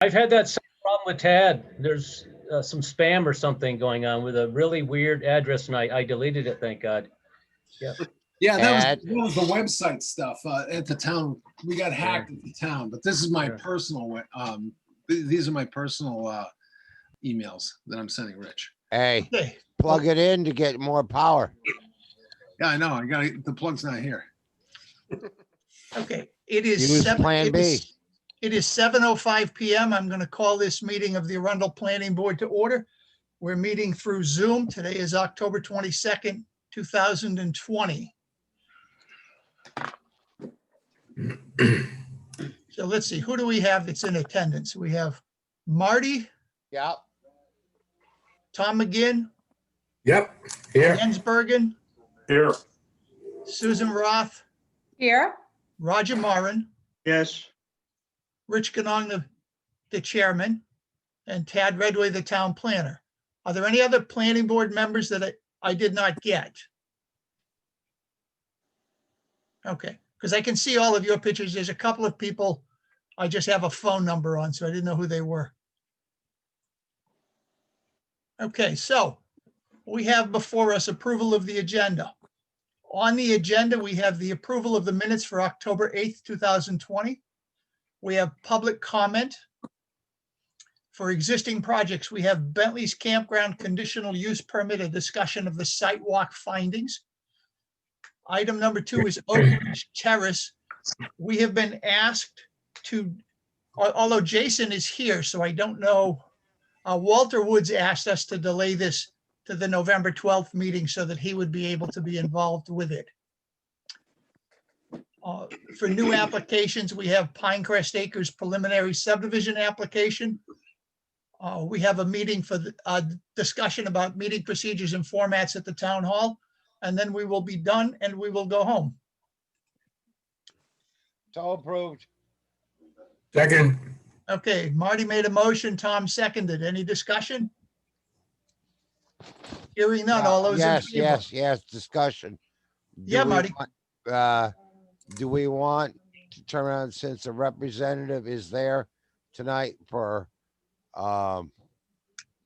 I've had that same problem with Tad. There's some spam or something going on with a really weird address, and I deleted it, thank God. Yeah. Yeah, Ed? that was the website stuff at the town. We got hacked at the town, but this is my Sure. personal. These are my personal emails that I'm sending Rich. Hey, Okay, plug it in to get more power. Yeah, I know. I got the plug's not here. okay. It is Use seven. Plan B. It is 7:05 p.m. I'm going to call this meeting of the Arundel Planning Board to order. We're meeting through Zoom. Today is October 22nd, 2020. So let's see, who do we have that's in attendance? We have Marty, Yep. Tom McGinn, Yep, here. Jens Bergen, Here. Susan Roth, Here. Roger Moran, Yes. Rich Ganong, the chairman, and Tad Redway, the town planner. Are there any other planning board members that I did not get? Okay, because I can see all of your pictures. There's a couple of people I just have a phone number on, so I didn't know who they were. Okay, so we have before us approval of the agenda. On the agenda, we have the approval of the minutes for October 8th, 2020. We have public comment. For existing projects, we have Bentley's Campground Conditional Use Permit, a discussion of the site walk findings. Item number 2 is Oak Ridge Terrace. We have been asked to, although Jason is here, so I don't know. Walter Woods asked us to delay this to the November 12th meeting so that he would be able to be involved with it. For new applications, we have Pinecrest Acres preliminary subdivision application. We have a meeting for the discussion about meeting procedures and formats at the town hall, and then we will be done and we will go home. So approved. Second. Okay, Marty made a motion, Tom seconded. Any discussion? Hearing none, all those in Yes, favor? yes, discussion. Yeah, we Marty. do we want to turn around since the representative is there tonight for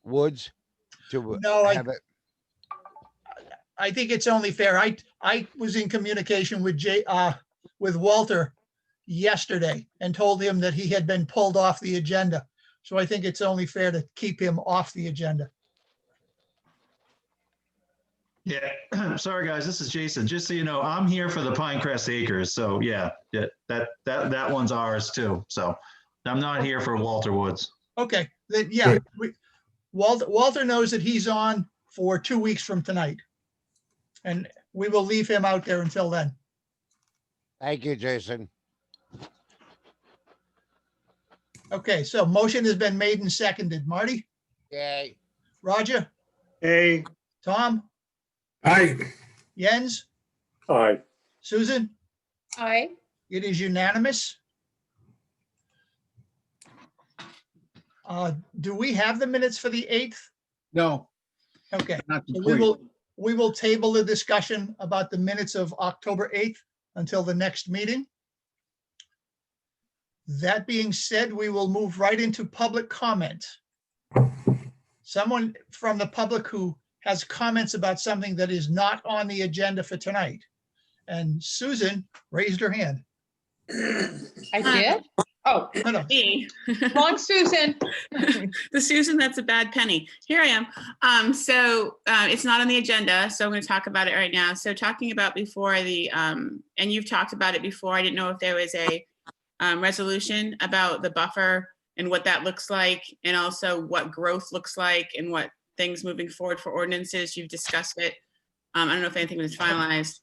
Woods to No, have it? I think it's only fair. I was in communication with with Walter yesterday and told him that he had been pulled off the agenda. So I think it's only fair to keep him off the agenda. Yeah, sorry guys, this is Jason. Just so you know, I'm here for the Pinecrest Acres. So yeah, that one's ours too. So I'm not here for Walter Woods. Okay, then yeah, Walter knows that he's on for 2 weeks from tonight. And we will leave him out there until then. Thank you, Jason. Okay, so motion has been made and seconded. Marty, Yay. Roger, Hey. Tom, Aye. Jens, Aye. Susan, Aye. it is unanimous. Do we have the minutes for the 8th? No, Okay, not so complete. we will table the discussion about the minutes of October 8th until the next meeting. That being said, we will move right into public comment. Someone from the public who has comments about something that is not on the agenda for tonight. And Susan raised her hand. I did? Oh, No, no. Me. wrong Susan. The Susan, that's a bad penny. Here I am. It's not on the agenda, so I'm going to talk about it right now. So talking about before the, and you've talked about it before, I didn't know if there was a resolution about the buffer and what that looks like, and also what growth looks like and what things moving forward for ordinances. You've discussed it. I don't know if anything was finalized.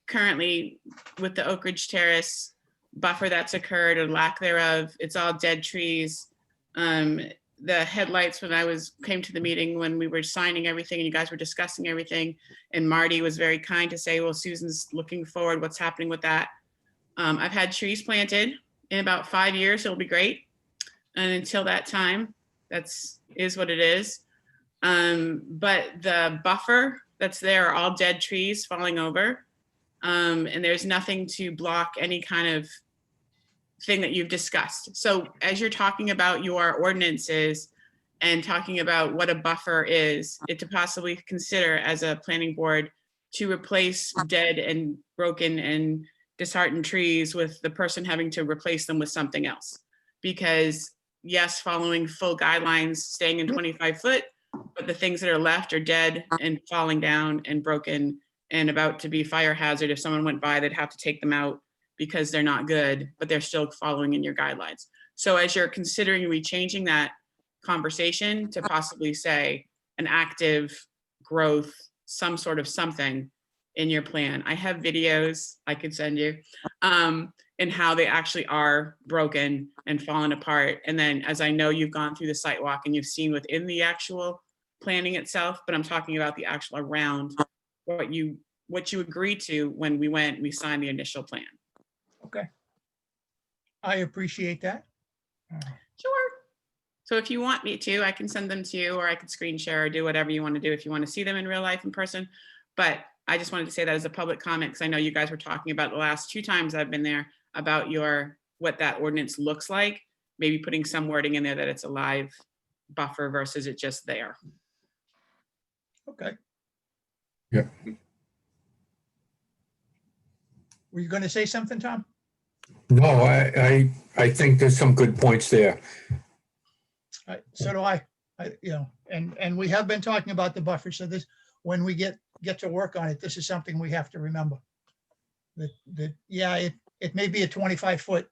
Currently with the Oak Ridge Terrace buffer that's occurred or lack thereof, it's all dead trees. The headlights, when I came to the meeting when we were signing everything and you guys were discussing everything, and Marty was very kind to say, well, Susan's looking forward, what's happening with that? I've had trees planted in about 5 years, so it'll be great. And until that time, is what it is. But the buffer that's there are all dead trees falling over. And there's nothing to block any kind of thing that you've discussed. So as you're talking about your ordinances and talking about what a buffer is, it to possibly consider as a planning board to replace dead and broken and disheartened trees with the person having to replace them with something else. Because yes, following full guidelines, staying in 25 foot, but the things that are left are dead and falling down and broken and about to be fire hazard. If someone went by, they'd have to take them out because they're not good, but they're still following in your guidelines. So as you're considering rechanging that conversation to possibly say an active growth, some sort of something in your plan. I have videos I could send you and how they actually are broken and fallen apart. And then as I know you've gone through the site walk and you've seen within the actual planning itself, but I'm talking about the actual around what you agreed to when we signed the initial plan. Okay. I appreciate that. Sure. So if you want me to, I can send them to you, or I could screen share or do whatever you want to do if you want to see them in real life in person. But I just wanted to say that as a public comment, because I know you guys were talking about the last 2 times I've been there about what that ordinance looks like, maybe putting some wording in there that it's a live buffer versus it just there. Okay. Yeah. Were you going to say something, Tom? No, I think there's some good points there. So do I, and we have been talking about the buffer. So this, when we get to work on it, this is something we have to remember. Yeah, it may be a 25-foot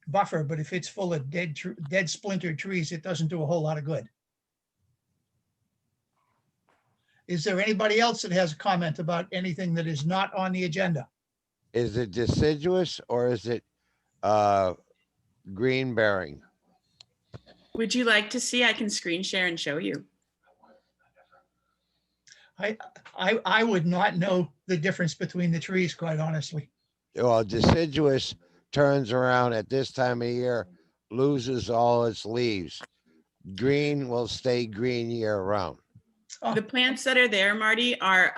buffer, but if it's full of dead splintered trees, it doesn't do a whole lot of good. Is there anybody else that has a comment about anything that is not on the agenda? Is it deciduous or is it green bearing? Would you like to see? I can screen share and show you. I would not know the difference between the trees, quite honestly. Well, deciduous turns around at this time of year, loses all its leaves. Green will stay green year round. Oh, The plants that are there, Marty, are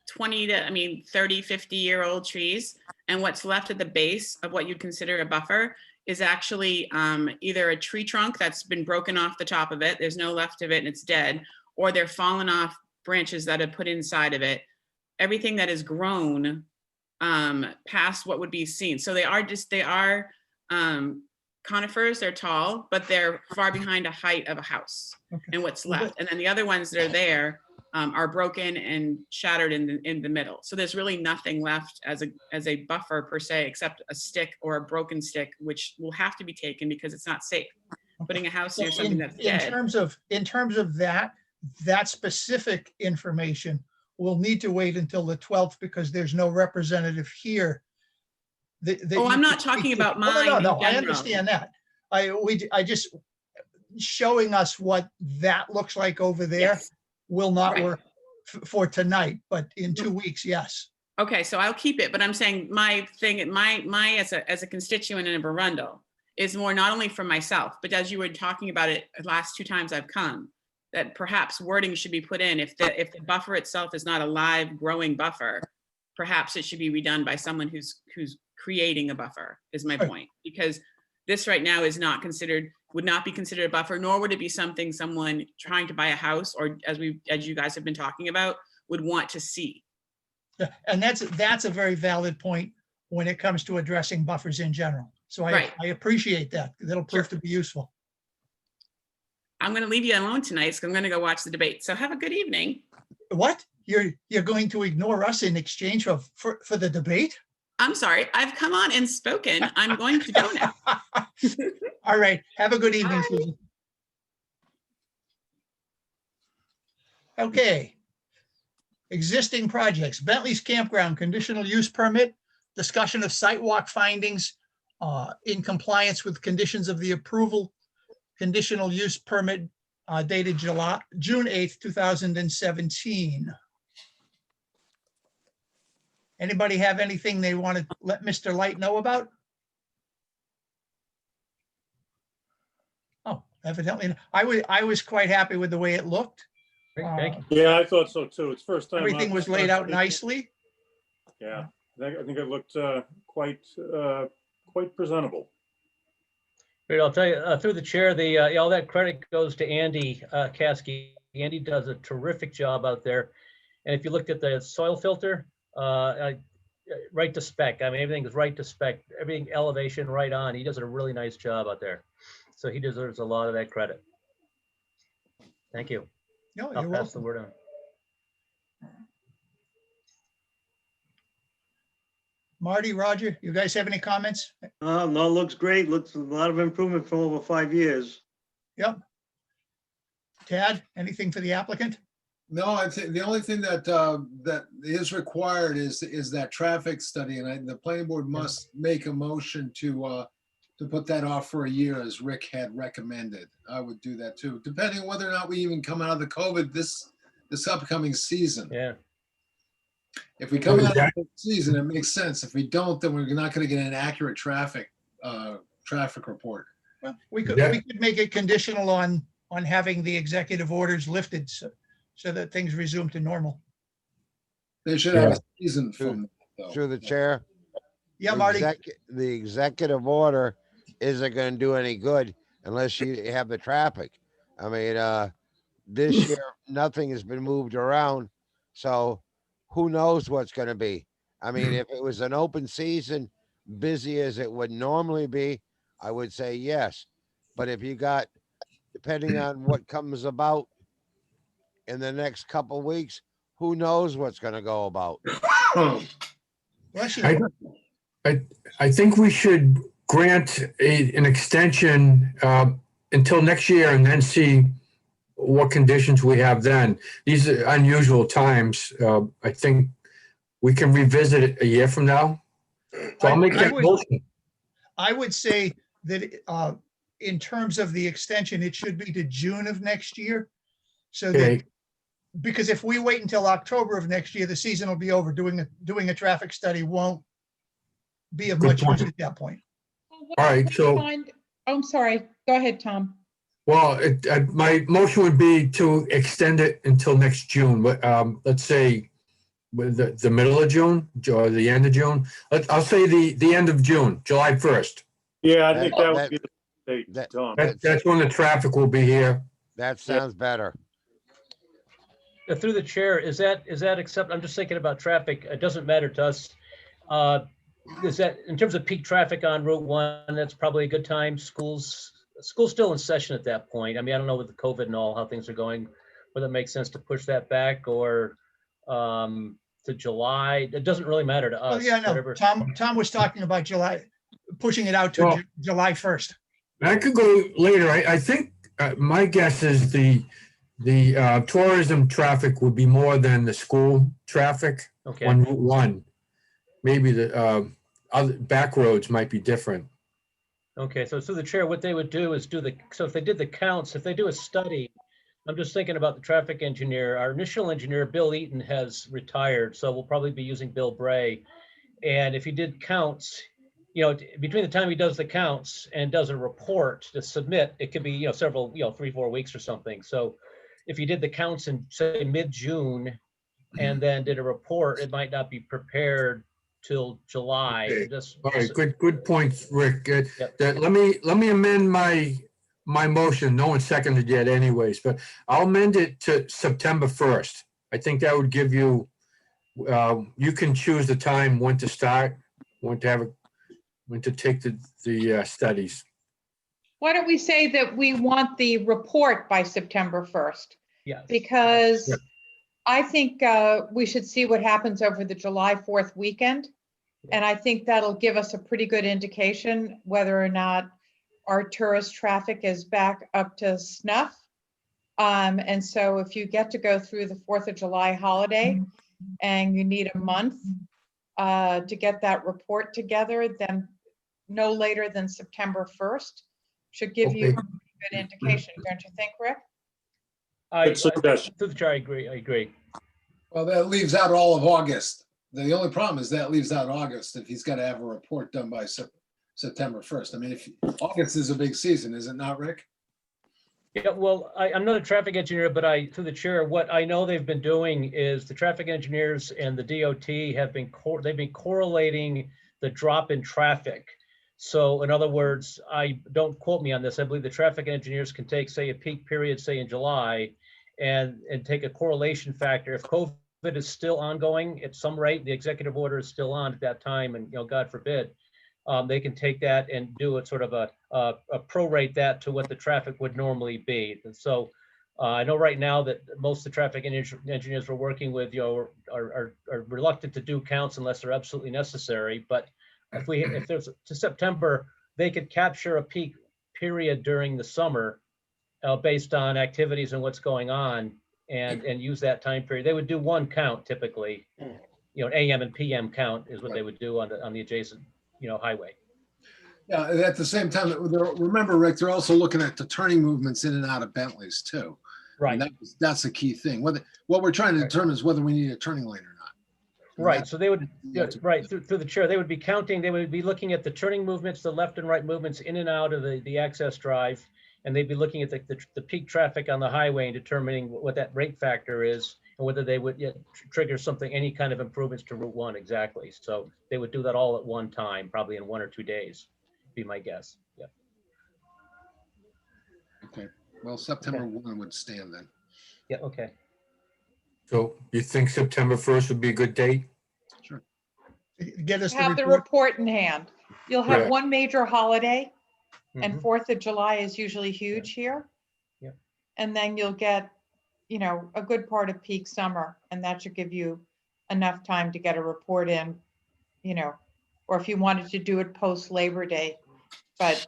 20 to, 30, 50-year-old trees. And what's left at the base of what you'd consider a buffer is actually either a tree trunk that's been broken off the top of it, there's no left of it and it's dead, or they're fallen off branches that have put inside of it. Everything that is grown past what would be seen. So they are conifers, they're tall, but they're far behind a height of a house and what's left. And then the other ones that are there are broken and shattered in the middle. So there's really nothing left as a buffer per se, except a stick or a broken stick, which will have to be taken because it's not safe. Putting a house near something that's dead. In terms of that specific information, we'll need to wait until the 12th because there's no representative here. I'm not talking about mine. No, in I general. understand that. I just showing us what that looks like over there. Yes. Will not Right. work for tonight, but in 2 weeks, yes. Okay, so I'll keep it, but I'm saying my thing, my as a constituent in a Arundel is more not only for myself, but as you were talking about it the last 2 times I've come, that perhaps wording should be put in if the buffer itself is not a live growing buffer, perhaps it should be redone by someone who's creating a buffer, is my Right. point. Because this right now is not considered, would not be considered a buffer, nor would it be something someone trying to buy a house, or as you guys have been talking about, would want to see. Yeah, and that's a very valid point when it comes to addressing buffers in general. So Right. I appreciate that. That'll prove to be useful. I'm going to leave you alone tonight, so I'm going to go watch the debate. So have a good evening. What? You're going to ignore us in exchange for the debate? I'm sorry, I've come on and spoken. I'm going to go now. All right. Have a good evening, Bye. Susan. Okay. Existing projects, Bentley's Campground, conditional use permit, discussion of site walk findings in compliance with conditions of the approval, conditional use permit dated June 8th, 2017. Anybody have anything they want to let Mr. Light know about? Oh, evidently, I was quite happy with the way it looked. Great, thank you. Yeah, I thought so too. It's first time. Everything was laid out nicely. Yeah, I think it looked quite quite presentable. Great, I'll tell you, through the chair, all that credit goes to Andy Caskey. Andy does a terrific job out there. And if you looked at the soil filter, right to spec. I mean, everything is right to spec, everything elevation right on. He does a really nice job out there. So he deserves a lot of that credit. Thank you. No, I'll you're pass the welcome. word on. Marty, Roger, you guys have any comments? No, it looks great. Looks a lot of improvement from over 5 years. Yep. Tad, anything for the applicant? No, I think the only thing that that is required is that traffic study, and the planning board must make a motion to put that off for a year, as Rick had recommended. I would do that too, depending on whether or not we even come out of the COVID this upcoming season. Yeah. If we come out of the season, it makes sense. If we don't, then we're not going to get an accurate traffic report. Well, we could Yeah. make it conditional on having the executive orders lifted so that things resume to normal. They should have a season from that, though. Through the chair. Yeah, Marty? The executive order isn't gonna do any good unless you have the traffic. I mean, this year, nothing has been moved around, so who knows what's gonna be? I mean, if it was an open season, busy as it would normally be, I would say yes. But if you got, depending on what comes about in the next couple weeks, who knows what's gonna go about? Bless you. I think we should grant an extension until next year and then see what conditions we have then. These are unusual times. I think we can revisit it a year from now. So I'll make that motion. I would say that in terms of the extension, it should be to June of next year. So that, Okay. because if we wait until October of next year, the season will be over. Doing a traffic study won't be of Good much point. use at that point. All right, so, Oh, I'm sorry. Go ahead, Tom. well, my motion would be to extend it until next June, but let's say with the middle of June or the end of June. I'll say the end of June, July 1st. Yeah, I think that That- would be the date, that- Tom. That's when the traffic will be here. That sounds better. Through the chair, is that accept? I'm just thinking about traffic. It doesn't matter to us. Is that in terms of peak traffic on Route 1? That's probably a good time. School's still in session at that point. I mean, I don't know with the COVID and all how things are going, whether it makes sense to push that back or to July. It doesn't really matter to Oh, us. yeah, no, whatever. Tom was talking about July, pushing it out to Well- July 1st. I could go later. I think my guess is the tourism traffic would be more than the school traffic Okay. on Route 1. Maybe the other back roads might be different. Okay, so through the chair, what they would do is so if they did the counts, if they do a study, I'm just thinking about the traffic engineer. Our initial engineer, Bill Eaton, has retired, so we'll probably be using Bill Bray. And if he did counts, between the time he does the counts and does a report to submit, it could be, several, 3-4 weeks or something. So if he did the counts in, say, mid-June and then did a report, it might not be prepared till July. Okay. Just- All right, good points, Rick. Yep. Let me amend my motion. No one seconded yet anyways, but I'll amend it to September 1st. I think that would give you, you can choose the time when to start, when to take the studies. Why don't we say that we want the report by September 1st? Yes. Because Yep. I think we should see what happens over the July 4th weekend. And I think that'll give us a pretty good indication whether or not our tourist traffic is back up to snuff. And so if you get to go through the 4th of July holiday and you need a month to get that report together, then no later than September 1st should give you a Okay. good indication, don't you think, Rick? Good suggestion. Through the chair, I agree. Well, that leaves out all of August. The only problem is that leaves out August if he's got to have a report done by September 1st. I mean, if August is a big season, is it not, Rick? Yeah, well, I'm not a traffic engineer, but through the chair, what I know they've been doing is the traffic engineers and the DOT they've been correlating the drop in traffic. So in other words, don't quote me on this. I believe the traffic engineers can take, say, a peak period, say in July, and take a correlation factor. If COVID is still ongoing at some rate, the executive order is still on at that time, and, God forbid, they can take that and do it sort of a prorate that to what the traffic would normally be. And so I know right now that most of the traffic engineers we're working with, are reluctant to do counts unless they're absolutely necessary. But if there's to September, they could capture a peak period during the summer based on activities and what's going on, and use that time period. They would do one count typically, AM and PM count is what they would do on the adjacent, highway. Yeah, at the same time, remember, Rick, they're also looking at the turning movements in and out of Bentleys too. Right. And that's the key thing. What we're trying to determine is whether we need a turning lane or not. And Right, that- so they would, right, through the chair, they would be counting, they would be looking at the turning movements, the left and right movements in and out of the access drive. And they'd be looking at the peak traffic on the highway and determining what that rate factor is and whether they would trigger any kind of improvements to Route 1 exactly. So they would do that all at one time, probably in 1 or 2 days, be my guess. Yeah. Okay, well, September 1 would stand then. Yeah, okay. So you think September 1st would be a good date? Sure. Get us Have the the report. report in hand. You'll have Right. one major holiday, and Mhm. 4th of July is usually huge here. Yep. And then you'll get, a good part of peak summer, and that should give you enough time to get a report in, or if you wanted to do it post Labor Day, but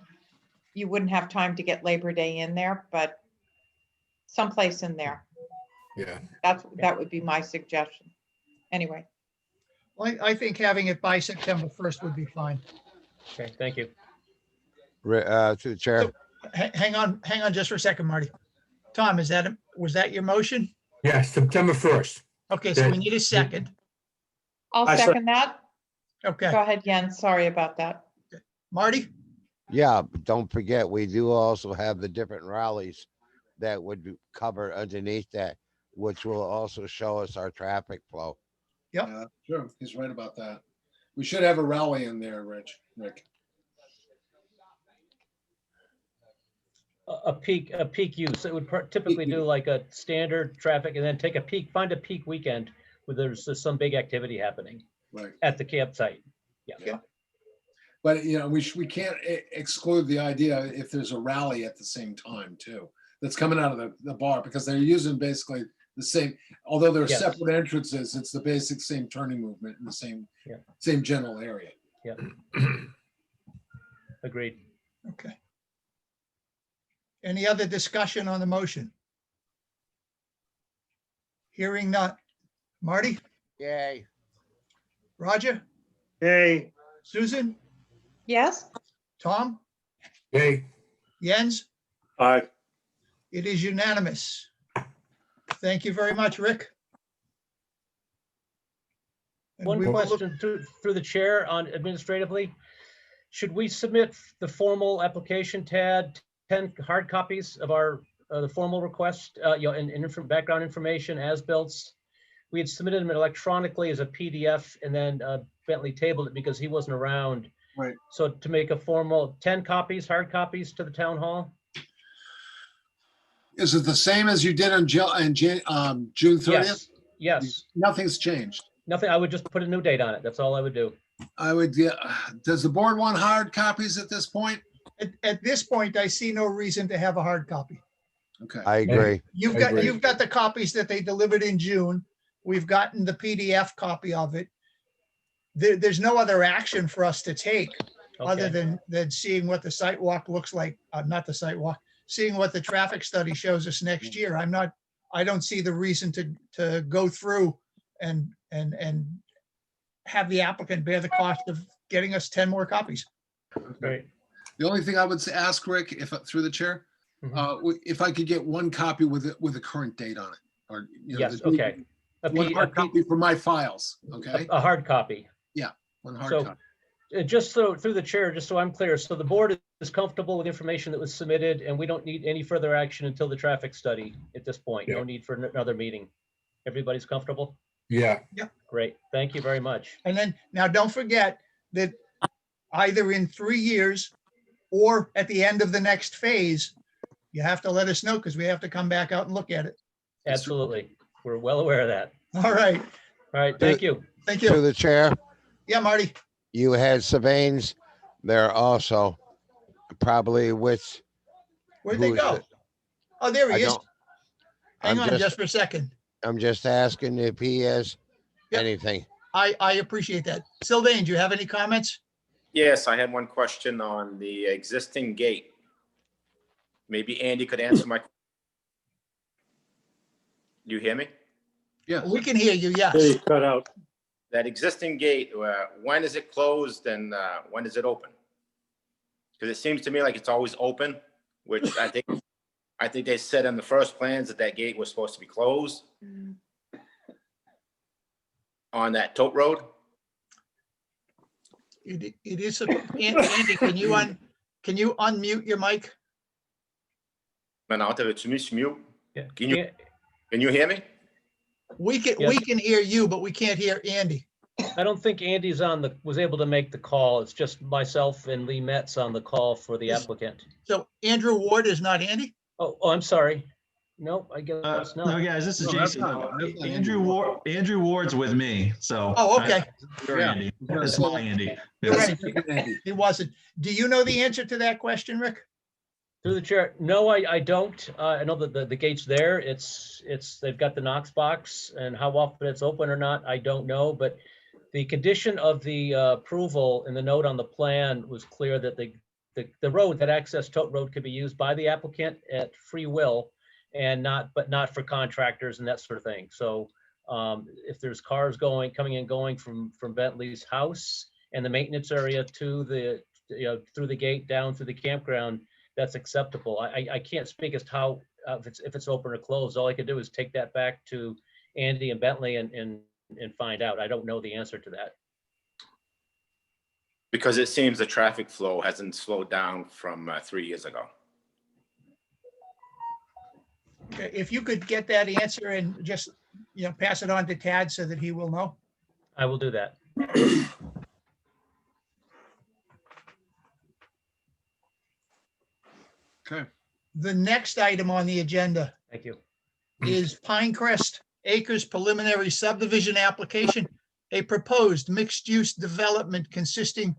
you wouldn't have time to get Labor Day in there, but someplace in there. Yeah. That would be my suggestion. Anyway, Well, I think having it by September 1st would be fine. Okay, thank you. To the chair. So- Hang on just for a second, Marty. Tom, was that your motion? Yeah, September 1st. Okay, so we need a second. I'll I second that. Okay, Go ahead, Jens. Sorry about that. Marty? Yeah, but don't forget, we do also have the different rallies that would be covered underneath that, which will also show us our traffic flow. Yep. Yeah, sure, he's right about that. We should have a rally in there, Rick. A peak use. It would typically do like a standard traffic and then find a peak weekend where there's some big activity happening Right. at the campsite. Yeah. But, we can't exclude the idea if there's a rally at the same time too, that's coming out of the bar, because they're using basically the same, although they're Yes. separate entrances, it's the basic same turning movement in the same, Yeah. same general area. Agreed. Okay. Any other discussion on the motion? Hearing none. Marty, Yay. Roger, Hey, Susan, Yes? Tom, Yay. Jens? Aye. It is unanimous. Thank you very much, Rick. And One we will look- question through the chair on administratively. Should we submit the formal application, Tad, 10 hard copies of the formal request, and background information as built? We had submitted them electronically as a PDF, and then Bentley tabled it because he wasn't around. Right. So to make a formal 10 copies, hard copies to the town hall? Is it the same as you did on June 30th? Yes, yes. Nothing's changed. Nothing, I would just put a new date on it. That's all I would do. I would, does the board want hard copies at this point? At this point, I see no reason to have a hard copy. Okay. I agree. You've I got, agree. you've got the copies that they delivered in June. We've gotten the PDF copy of it. There's no other action for us to take other Okay. than seeing what the site walk looks like, not the site walk, seeing what the traffic study shows us next year. I don't see the reason to go through and have the applicant bear the cost of getting us 10 more copies. Great. The only thing I would ask Rick, if through the chair, if I could get one copy with a current date on it, or Yes, the- okay. one hard copy for my files. Okay, A hard copy. one hard So, copy. just so, through the chair, just so I'm clear, so the board is comfortable with information that was submitted, and we don't need any further action until the traffic study at this point? No Yeah. need for another meeting? Everybody's comfortable? Yeah. Great, thank you very much. And then, now don't forget that either in 3 years or at the end of the next phase, you have to let us know because we have to come back out and look at it. Absolutely. We're well aware of that. All right, All right, thank you. thank To you. the chair, Yeah, Marty. you had Savanes there also, probably with, Where'd they Who is go? it? Oh, there I he is. don't, Hang I'm on just just, for a second. I'm just asking if he has Yep. anything. I appreciate that. Sylvain, do you have any comments? Yes, I had one question on the existing gate. Maybe Andy could answer my. Do you hear me? Yeah. We can hear you, yes. They cut out. That existing gate, when is it closed and when is it open? Because it seems to me like it's always open, which I think they said in the first plans that that gate was supposed to be closed on that tote road. It is, Andy, can you unmute your mic? Maintenant, t'avais-tu mis sur mute? Yeah. Can you hear me? We Yes. can hear you, but we can't hear Andy. I don't think Andy's was able to make the call. It's just myself and Lee Metz on the call for the Yes. applicant. So Andrew Ward is not Andy? Oh, I'm sorry. No, I guess No, not. guys, this is No, that's Jason. not- that's not Andrew Ward's with me, so. Oh, okay. You're Yeah. Andy. It's my Andy. You're Yes. right. Andy. He wasn't. Do you know the answer to that question, Rick? Through the chair. No, I don't. I know that the gate's there. They've got the Knox box, and how often it's open or not, I don't know. But the condition of the approval in the note on the plan was clear that the road, that access tote road, could be used by the applicant at free will, and but not for contractors and that sort of thing. So if there's cars coming and going from Bentley's house and the maintenance area to the, through the gate down through the campground, that's acceptable. I can't speak as to how, if it's open or closed. All I could do is take that back to Andy and Bentley and find out. I don't know the answer to that. Because it seems the traffic flow hasn't slowed down from 3 years ago. Okay, if you could get that answer and just, pass it on to Tad so that he will know. I will do that. Okay. The next item on the agenda Thank you. is Pinecrest Acres preliminary subdivision application, a proposed mixed-use development consisting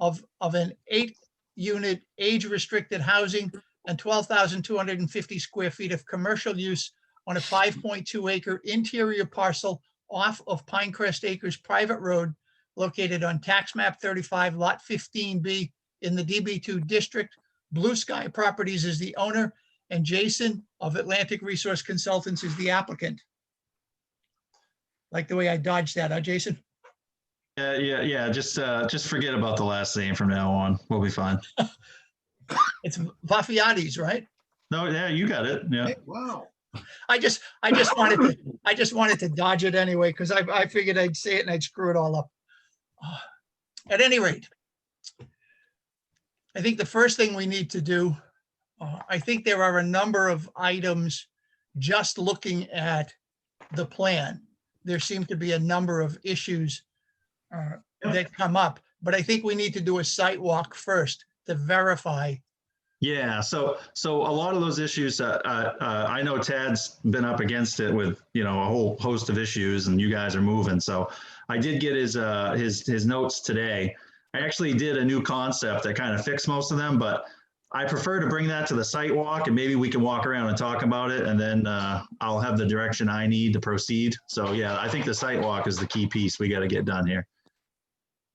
of an 8-unit age-restricted housing and 12,250 square feet of commercial use on a 5.2-acre interior parcel off of Pinecrest Acres private road located on tax map 35 lot 15B in the DB2 district. Blue Sky Properties is the owner, and Jason of Atlantic Resource Consultants is the applicant. Like the way I dodged that, huh, Jason? Yeah. Just forget about the last name from now on. We'll be fine. It's Vafiatis, right? No, yeah, you got it. Yeah. Hey, wow. I just wanted to dodge it anyway, because I figured I'd say it and I'd screw it all up. At any rate, I think the first thing we need to do, I think there are a number of items, just looking at the plan. There seem to be a number of issues that come up, but I think we need to do a site walk first to verify. Yeah, so a lot of those issues, I know Tad's been up against it with, a whole host of issues, and you guys are moving. So I did get his notes today. I actually did a new concept that kind of fixed most of them, but I prefer to bring that to the site walk, and maybe we can walk around and talk about it, and then I'll have the direction I need to proceed. So yeah, I think the site walk is the key piece we got to get done here.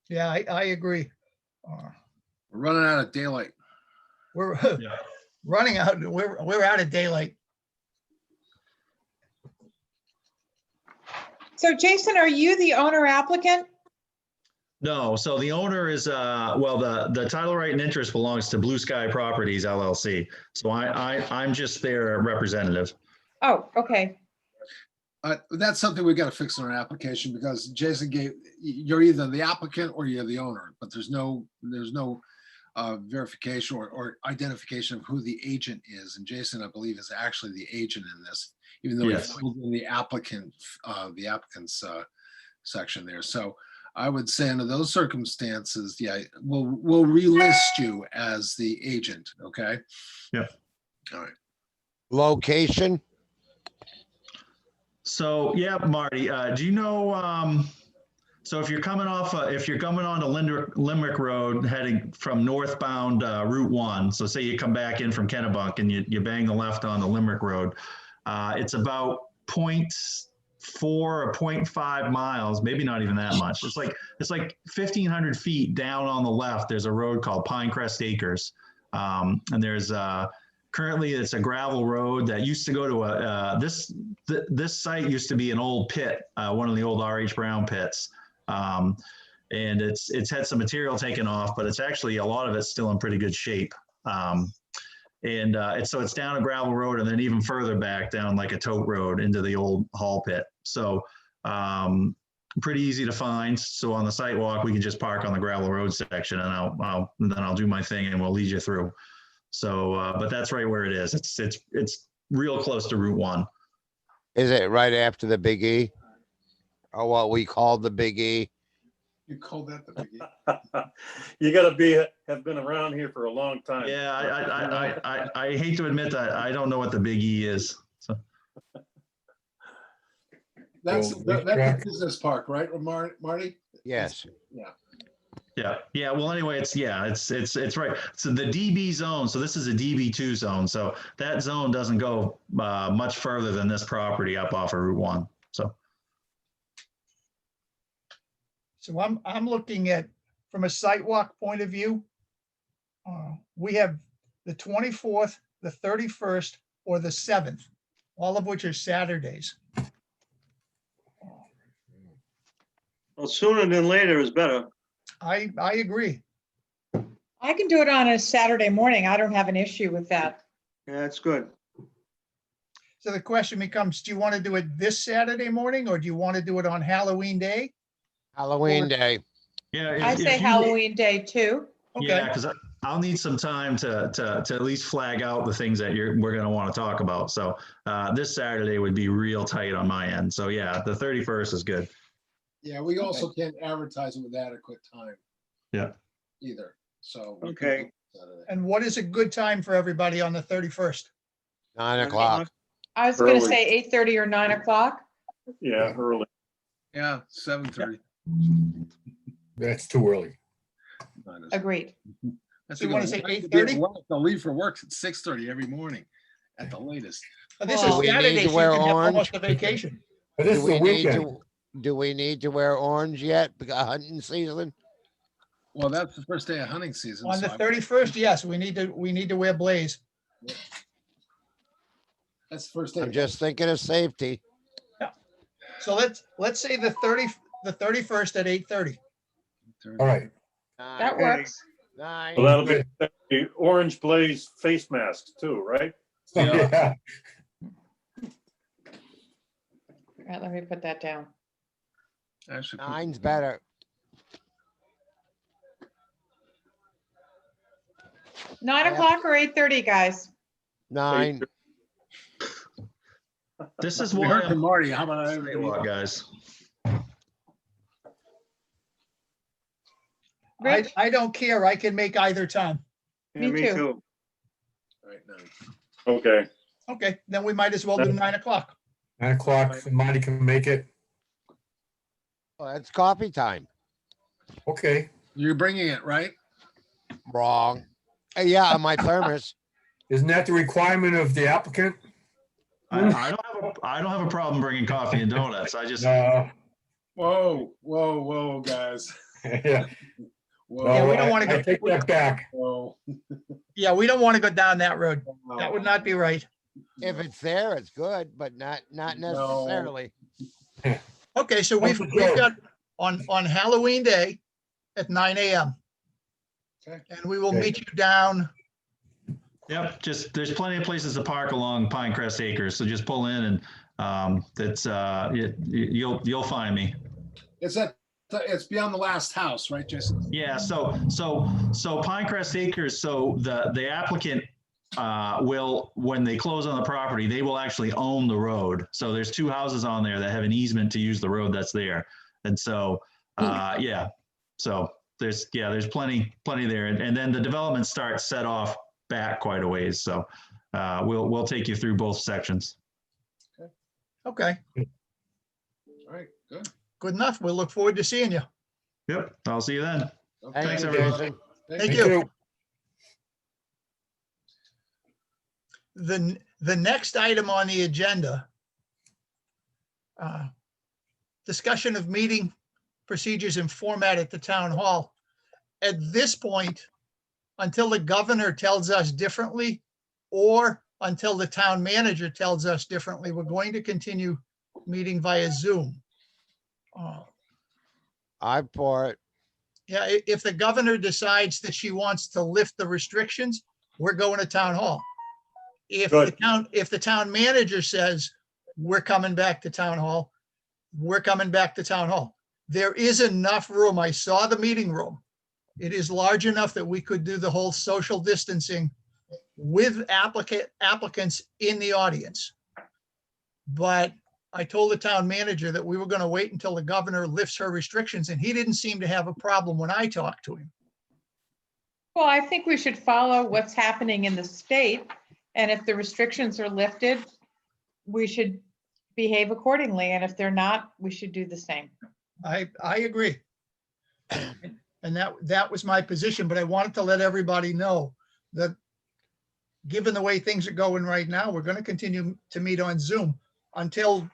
Yeah, I agree. We're running out of daylight. We're Yeah. running out. We're out of daylight. So Jason, are you the owner applicant? No, so the owner is, the title right and interest belongs to Blue Sky Properties LLC. So I'm just their representative. Oh, okay. That's something we got to fix in our application, because Jason you're either the applicant or you're the owner, but there's no verification or identification of who the agent is. And Jason, I believe, is actually the agent in this, even though Yes. he filled in the applicant's section there. So I would say under those circumstances, yeah, we'll relist you as the agent, okay? Yep. All right. Location? So, yeah, Marty, do you know, so if you're coming onto Limerick Road heading from northbound Route 1, so say you come back in from Kennebunk and you bang the left on the Limerick Road, it's about 0.4 or 0.5 miles, maybe not even that much. It's like 1,500 feet down on the left. There's a road called Pinecrest Acres, and there's currently it's a gravel road that used to go to this site used to be an old pit, one of the old R.H. Brown pits. And it's had some material taken off, but it's actually a lot of it's still in pretty good shape. It's down a gravel road and then even further back down like a tote road into the old haul pit. So pretty easy to find. So on the sidewalk, we can just park on the gravel road section and I'll do my thing and we'll lead you through. So, but that's right where it is. It's real close to Route 1. Is it right after the Big E? Or what we call the Big E? You call that the biggie? You gotta have been around here for a long time. Yeah, I hate to admit that I don't know what the Big E is. So That's Well, the business park, right, Marty? Yes. yeah. Well, anyway, it's right. So the DB zone. So this is a DB2 zone. So that zone doesn't go much further than this property up off of Route 1. So I'm looking at, from a sidewalk point of view, we have the 24th, the 31st, or the 7th, all of which are Saturdays. Well, sooner than later is better. I agree. I can do it on a Saturday morning. I don't have an issue with that. Yeah, that's good. So the question becomes, do you want to do it this Saturday morning or do you want to do it on Halloween Day? Halloween Day. Yeah, I say Halloween day too. Yeah, Okay, because I'll need some time to at least flag out the things that we're going to want to talk about. So this Saturday would be real tight on my end. So yeah, the 31st is good. Yeah, we also can't advertise it with adequate time. Yeah. Either, so. Okay. and what is a good time for everybody on the 31st? 9 o'clock. I was gonna Early. say 8:30 or 9 o'clock. Yeah, early. Yeah, 7:30. That's too early. Agreed. That's So you wanna say to 8:30? They'll leave for work at 6:30 every morning at the latest. This Well, is we need Saturday, to so wear you can have orange. almost a vacation. But this Do is we the need weekend. do we need to wear orange yet? Because hunting season? Well, that's the first day of hunting season. On the so 31st, yes, we need to wear blaze. That's the first day. I'm just thinking of safety. So let's say the 31st at 8:30. All right. That Nine, works. Well, 9. that'll be the orange blaze face mask too, right? Yeah. All right, let me put that down. Actually, 9's better. 9 Yeah. o'clock or 8:30, guys? 9. This is We why heard from I'm Marty. How about Tell you everybody? what, guys. Rich? I don't care. I can make either time. Yeah, Me me too. too. Right now. Okay. Okay, then we might as well do 9 o'clock. 9 o'clock, if Monty can make it. Oh, that's coffee time. Okay. You're bringing it, right? Wrong. Yeah, on my thermos. Isn't that the requirement of the applicant? I don't have a problem bringing coffee and donuts. I just No. Whoa, guys. Yeah. Whoa, Yeah, we don't I- wanna I go- take that back. whoa. Yeah, we don't want to go down that road. That would not be right. If it's there, it's good, but not necessarily. Okay, so What's we've the joke? got on Halloween Day at 9 a.m. Okay. And we will Okay. meet you down. Yep, there's plenty of places to park along Pinecrest Acres, so just pull in and you'll find me. It's beyond the last house, right, Jason? Yeah, so Pinecrest Acres, so the applicant will, when they close on the property, they will actually own the road. So there's 2 houses on there that have an easement to use the road that's there. And so Yeah, so there's plenty there. And then the development starts set off back quite a ways. So we'll take you through both sections. Okay, All right, good. good enough. We'll look forward to seeing you. Yep, I'll see you then. Okay. Thanks, Thank everyone. Jason. Thank you. The next item on the agenda, discussion of meeting procedures and format at the town hall. At this point, until the governor tells us differently, or until the town manager tells us differently, we're going to continue meeting via Zoom. I'm for it. Yeah, if the governor decides that she wants to lift the restrictions, we're going to town hall. If Good. the town manager says we're coming back to town hall, we're coming back to town hall. There is enough room. I saw the meeting room. It is large enough that we could do the whole social distancing with applicants in the audience. But I told the town manager that we were going to wait until the governor lifts her restrictions, and he didn't seem to have a problem when I talked to him. Well, I think we should follow what's happening in the state. And if the restrictions are lifted, we should behave accordingly. And if they're not, we should do the same. I agree. And that was my position, but I wanted to let everybody know that given the way things are going right now, we're going to continue to meet on Zoom until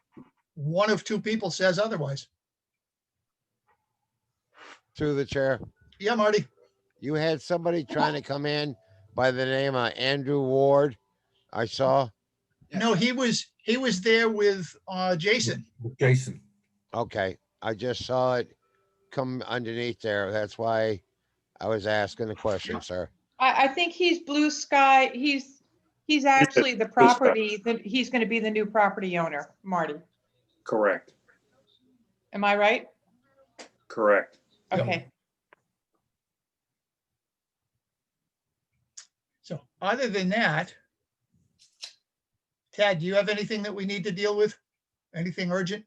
one of two people says otherwise. Through the chair. Yeah, Marty. You had somebody trying to come in by the name of Andrew Ward, I saw. No, he was there with Jason. Jason. Okay, I just saw it come underneath there. That's why I was asking the question, sir. I think he's Blue Sky. He's actually the property that he's going to be the new property owner, Marty. Correct, Am I right? correct. Yep. Okay. So other than that, Tad, do you have anything that we need to deal with? Anything urgent?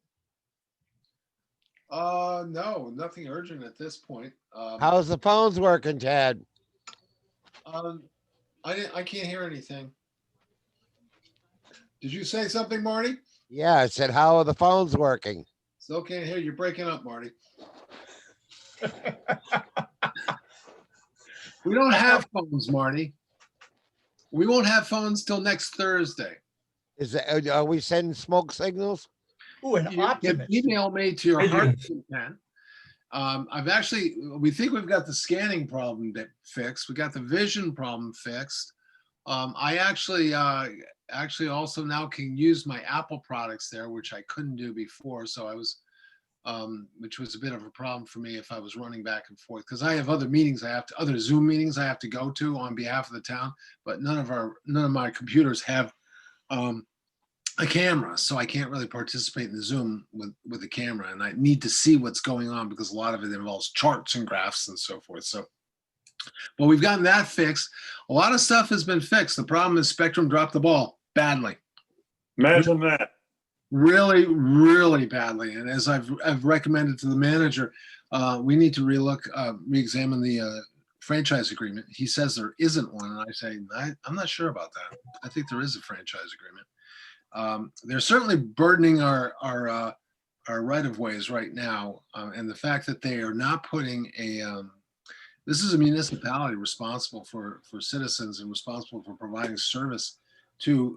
No, nothing urgent at this point. How's the phones working, Tad? I can't hear anything. Did you say something, Marty? Yeah, I said, how are the phones working? Still can't hear. You're breaking up, Marty. We don't have phones, Marty. We won't have phones till next Thursday. Is that, are we sending smoke signals? Ooh, an You can optimist. email me to your I heart did. content. We think we've got the scanning problem fixed. We got the vision problem fixed. I actually also now can use my Apple products there, which I couldn't do before. So I was, which was a bit of a problem for me if I was running back and forth, because I have other meetings other Zoom meetings I have to go to on behalf of the town, but none of my computers have a camera, so I can't really participate in the Zoom with the camera, and I need to see what's going on because a lot of it involves charts and graphs and so forth. So, but we've gotten that fixed. A lot of stuff has been fixed. The problem is Spectrum dropped the ball badly, Imagine that. really, really badly. And as I've recommended to the manager, we need to re-examine the franchise agreement. He says there isn't one, and I say I'm not sure about that. I think there is a franchise agreement. They're certainly burdening our right-of-ways right now, and the fact that they are not putting this is a municipality responsible for citizens and responsible for providing service to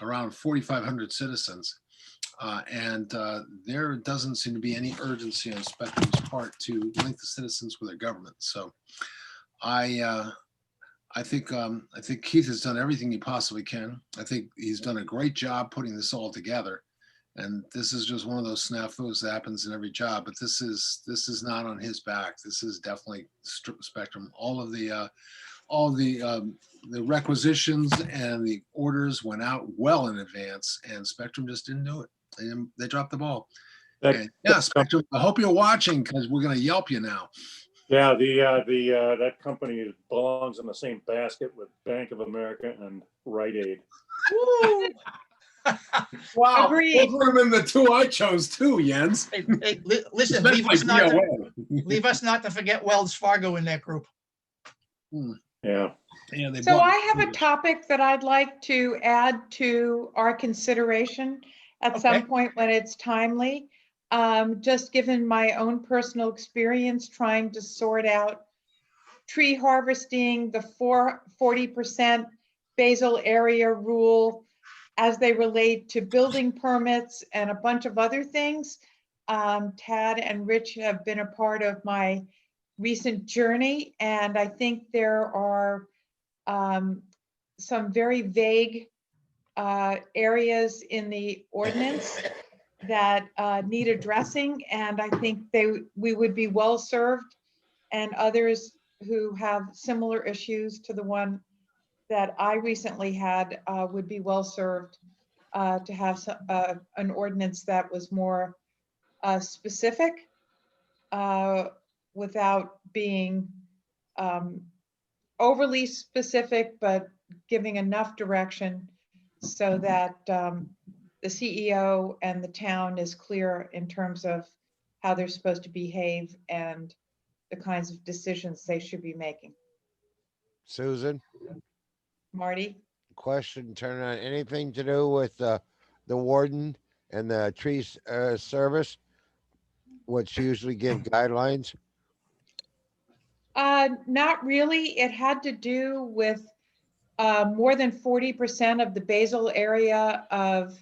around 4,500 citizens, and there doesn't seem to be any urgency on Spectrum's part to link the citizens with their government. So I think Keith has done everything he possibly can. I think he's done a great job putting this all together. And this is just one of those snafus that happens in every job, but this is not on his back. This is definitely Spectrum. All the requisitions and the orders went out well in advance, and Spectrum just didn't do it. They dropped the ball. And yeah, Spectrum, I hope you're watching because we're going to Yelp you now. Yeah, that company belongs in the same basket with Bank of America and Rite Aid. Woo! Wow. Agreed. Those would have been the two I chose too, Jens. Hey, listen, It's leave meant us by not, to- DOA. leave us not to forget Wells Fargo in that group. Yeah. Yeah, they So bought I have a me. topic that I'd like to add to our consideration at some Okay. point when it's timely. Just given my own personal experience trying to sort out tree harvesting, the 40% basal area rule as they relate to building permits and a bunch of other things. Tad and Rich have been a part of my recent journey, and I think there are some very vague areas in the ordinance that need addressing, and I think we would be well served, and others who have similar issues to the one that I recently had would be well served to have an ordinance that was more specific without being overly specific, but giving enough direction so that the CEO and the town is clear in terms of how they're supposed to behave and the kinds of decisions they should be making. Susan, Marty? question, turn on anything to do with the warden and the tree service, which usually give guidelines? Not really. It had to do with more than 40% of the basal area of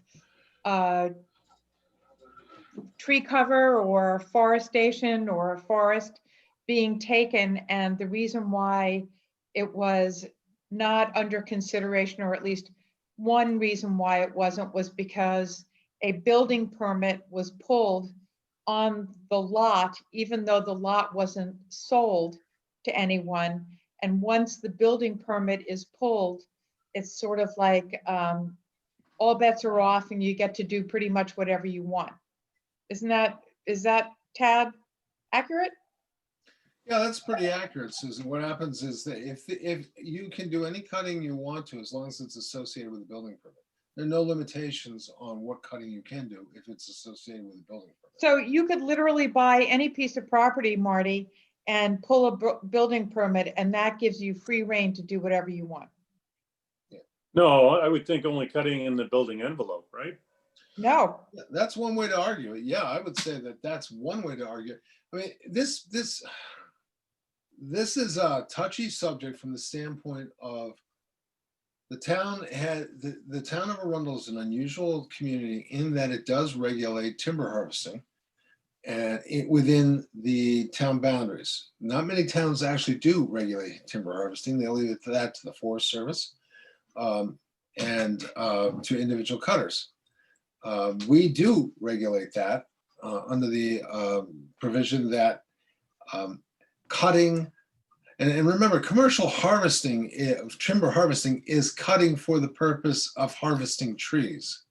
tree cover or forestation or a forest being taken. And the reason why it was not under consideration, or at least one reason why it wasn't, was because a building permit was pulled on the lot, even though the lot wasn't sold to anyone. And once the building permit is pulled, it's sort of like all bets are off and you get to do pretty much whatever you want. Is that, Tad, accurate? Yeah, that's pretty accurate, Susan. What happens is that if you can do any cutting you want to, as long as it's associated with a building permit. There are no limitations on what cutting you can do if it's associated with a building permit. So you could literally buy any piece of property, Marty, and pull a building permit, and that gives you free reign to do whatever you want. No, I would think only cutting in the building envelope, right? No, That's one way to argue it. Yeah, I would say that that's one way to argue. I mean, this is a touchy subject from the standpoint of the town the town of Arundel is an unusual community in that it does regulate timber harvesting and within the town boundaries. Not many towns actually do regulate timber harvesting. They leave that to the Forest Service and to individual cutters. We do regulate that under the provision that cutting, and remember, commercial harvesting, timber harvesting is cutting for the purpose of harvesting trees.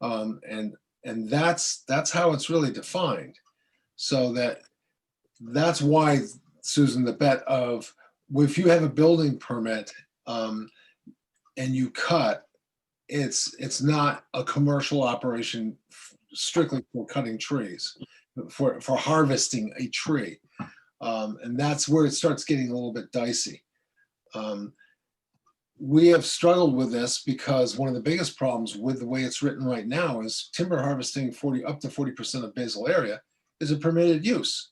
And that's how it's really defined. So that's why, Susan, the bet of, if you have a building permit and you cut, it's not a commercial operation strictly for cutting trees, for harvesting a tree. And that's where it starts getting a little bit dicey. We have struggled with this because one of the biggest problems with the way it's written right now is timber harvesting up to 40% of basal area is a permitted use.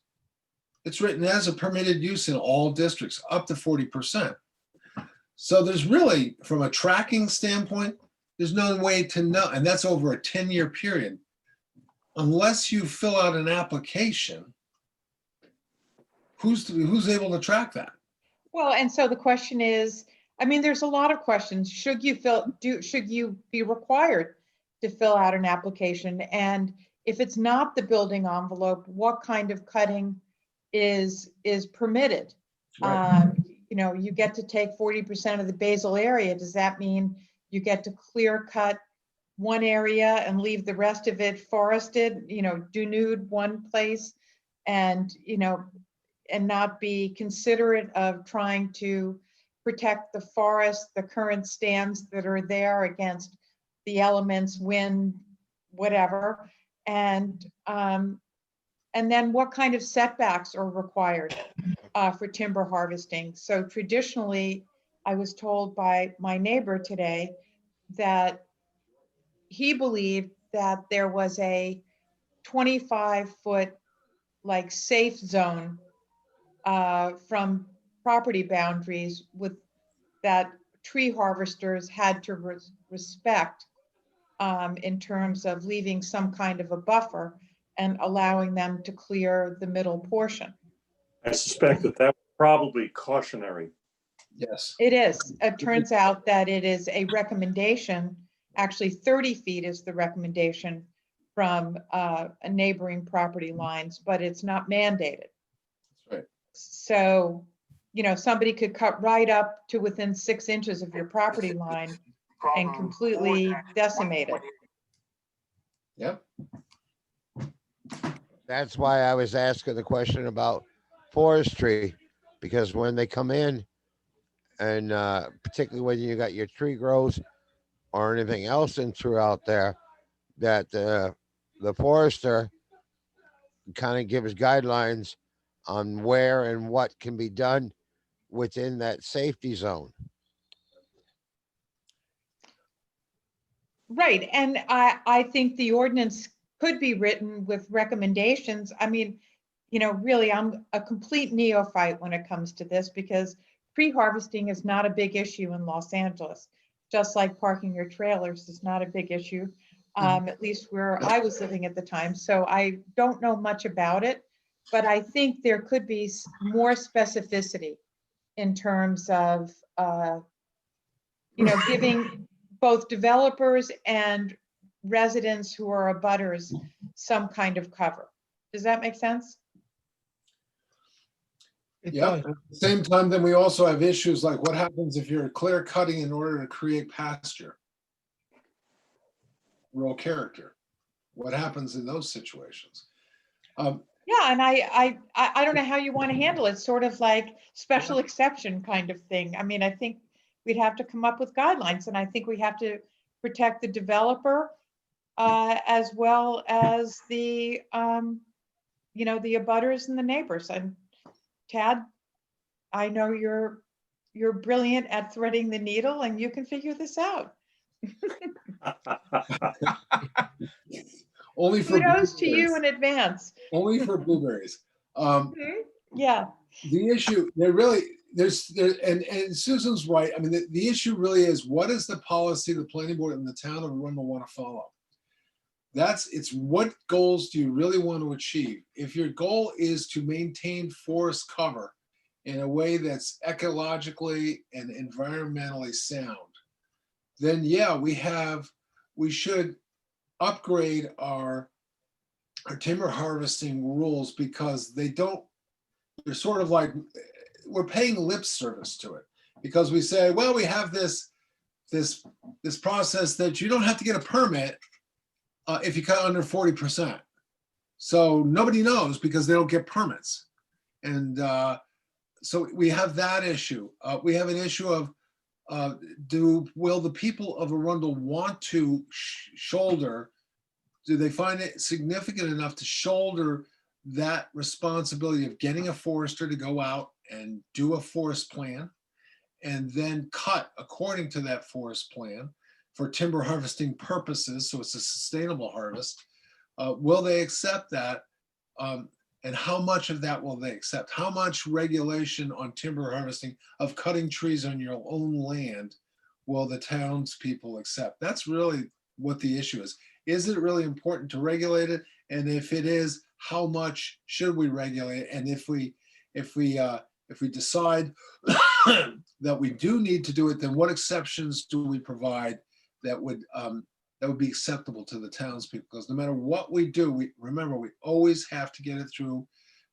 It's written as a permitted use in all districts, up to 40%. So there's really, from a tracking standpoint, there's no way to know, and that's over a 10-year period. Unless you fill out an application, who's able to track that? well, and so the question is, I mean, there's a lot of questions. Should you be required to fill out an application? And if it's not the building envelope, what kind of cutting is permitted? Right. You get to take 40% of the basal area. Does that mean you get to clear cut one area and leave the rest of it forested, denude one place and not be considerate of trying to protect the forest, the current stands that are there against the elements, wind, whatever, and then what kind of setbacks are required for timber harvesting. So traditionally, I was told by my neighbor today that he believed that there was a 25-foot like safe zone from property boundaries with that tree harvesters had to respect in terms of leaving some kind of a buffer and allowing them to clear the middle portion. I suspect that was probably cautionary. Yes. It is. It turns out that it is a recommendation. Actually, 30 feet is the recommendation from a neighboring property lines, but it's not mandated. That's right. So, you know, somebody could cut right up to within 6 inches of your property line and completely decimate it. Yep. That's why I was asking the question about forestry, because when they come in and particularly when you got your tree grows or anything else in throughout there, that the forester kind of gives guidelines on where and what can be done within that safety zone. Right, and I think the ordinance could be written with recommendations. I mean, you know, really, I'm a complete neophyte when it comes to this because pre-harvesting is not a big issue in Los Angeles, just like parking your trailers is not a big issue, at least where I was living at the time. So I don't know much about it, but I think there could be more specificity in terms of, you know, giving both developers and residents who are abutters some kind of cover. Does that make sense? It Yeah. does. At the same time, then we also have issues like what happens if you're clear cutting in order to create pasture? Rural character. What happens in those situations? Yeah, and I don't know how you want to handle it. Sort of like special exception kind of thing. I mean, I think we'd have to come up with guidelines, and I think we have to protect the developer as well as the you know, the abutters and the neighbors. And Tad, I know you're brilliant at threading the needle, and you can figure this out. Only for Kudos to you blueberries. in advance. Only for blueberries. Yeah. The issue, and Susan's right. I mean, the issue really is what is the policy the planning board and the town of Arundel want to follow? It's what goals do you really want to achieve? If your goal is to maintain forest cover in a way that's ecologically and environmentally sound, then yeah, we should upgrade our timber harvesting rules because they're sort of like, we're paying lip service to it because we say, well, we have this process that you don't have to get a permit if you cut under 40%. So nobody knows because they don't get permits. And so we have that issue. We have an issue of will the people of Arundel want to shoulder, do they find it significant enough to shoulder that responsibility of getting a forester to go out and do a forest plan and then cut according to that forest plan for timber harvesting purposes, so it's a sustainable harvest? Will they accept that? And how much of that will they accept? How much regulation on timber harvesting of cutting trees on your own land will the townspeople accept? That's really what the issue is. Is it really important to regulate it? And if it is, how much should we regulate? And if we decide that we do need to do it, then what exceptions do we provide that would be acceptable to the townspeople? Because no matter what we do, we always have to get it through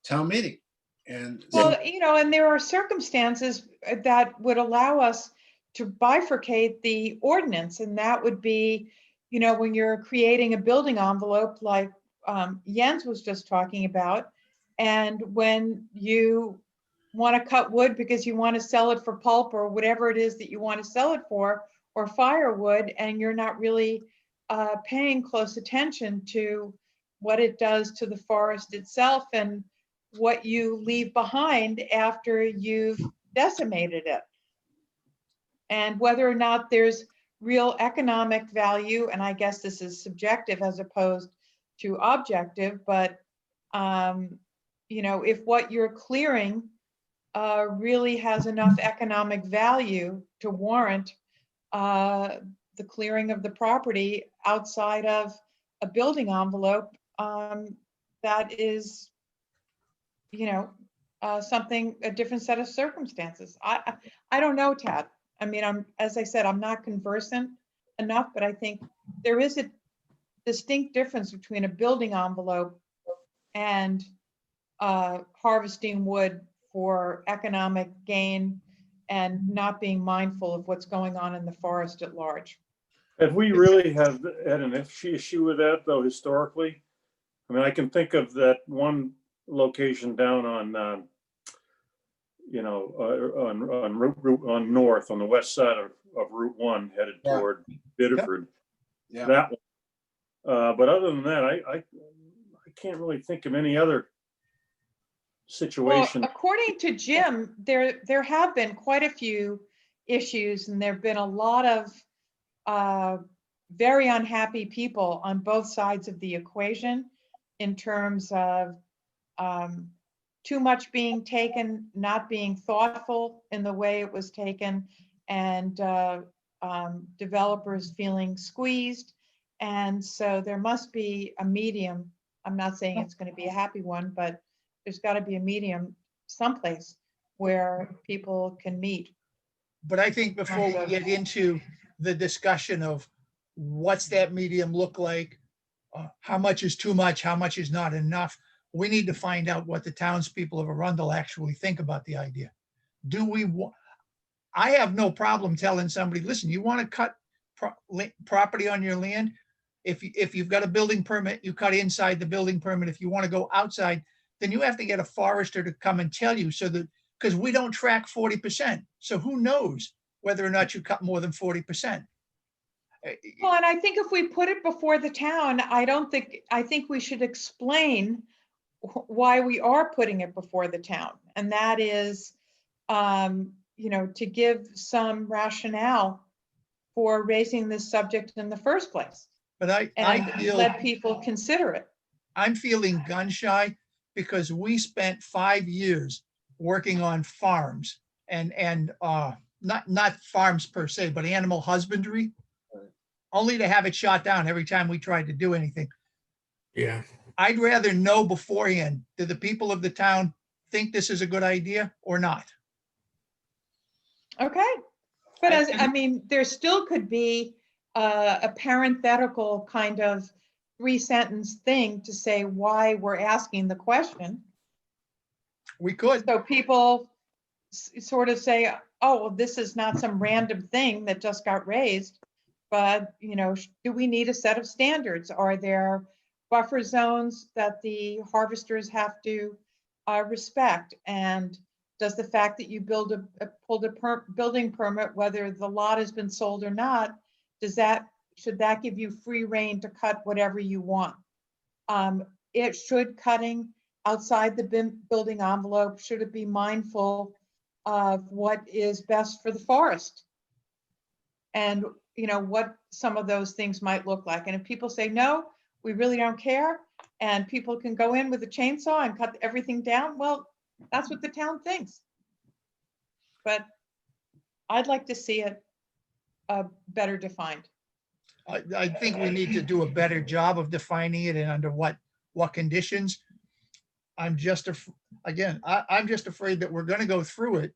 town meeting. And Well, you know, and there are circumstances that would allow us to bifurcate the ordinance, and that would be, you know, when you're creating a building envelope like Jens was just talking about, and when you want to cut wood because you want to sell it for pulp or whatever it is that you want to sell it for, or firewood, and you're not really paying close attention to what it does to the forest itself and what you leave behind after you've decimated it. And whether or not there's real economic value, and I guess this is subjective as opposed to objective, but you know, if what you're clearing really has enough economic value to warrant the clearing of the property outside of a building envelope, that is, you know, something, a different set of circumstances. I don't know, Tad. I mean, as I said, I'm not conversant enough, but I think there is a distinct difference between a building envelope and harvesting wood for economic gain and not being mindful of what's going on in the forest at large. Have we really had an issue with that though historically? I mean, I can think of that one location down on, you know, on north, on the west side of Route 1 headed Yeah. toward Biddeford. Yeah. That one. But other than that, I can't really think of any other situation. Well, according to Jim, there have been quite a few issues, and there have been a lot of very unhappy people on both sides of the equation in terms of too much being taken, not being thoughtful in the way it was taken, and developers feeling squeezed. And so there must be a medium. I'm not saying it's going to be a happy one, but there's got to be a medium someplace where people can meet. But I think before we get into the discussion of what's that medium look like, how much is too much, how much is not enough, we need to find out what the townspeople of Arundel actually think about the idea. Do we want? I have no problem telling somebody, listen, you want to cut property on your land? If you've got a building permit, you cut inside the building permit. If you want to go outside, then you have to get a forester to come and tell you, so that, because we don't track 40%. So who knows whether or not you cut more than 40%? Well, and I think if we put it before the town, I think we should explain why we are putting it before the town. And that is, you know, to give some rationale for raising this subject in the first place. But I And feel, let people consider it. I'm feeling gun shy because we spent 5 years working on farms and not farms per se, but animal husbandry, only to have it shot down every time we tried to do anything. Yeah. I'd rather know beforehand, do the people of the town think this is a good idea or not? Okay. But I mean, there still could be a parenthetical kind of 3-sentence thing to say why we're asking the question. We could. So people sort of say, oh, well, this is not some random thing that just got raised, but, you know, do we need a set of standards? Are there buffer zones that the harvesters have to respect? And does the fact that you pulled a building permit, whether the lot has been sold or not, should that give you free rein to cut whatever you want? Cutting outside the building envelope, should it be mindful of what is best for the forest? And, you know, what some of those things might look like. And if people say, no, we really don't care, and people can go in with a chainsaw and cut everything down, well, that's what the town thinks. But I'd like to see it better defined. I think we need to do a better job of defining it and under what conditions. I'm just afraid that we're going to go through it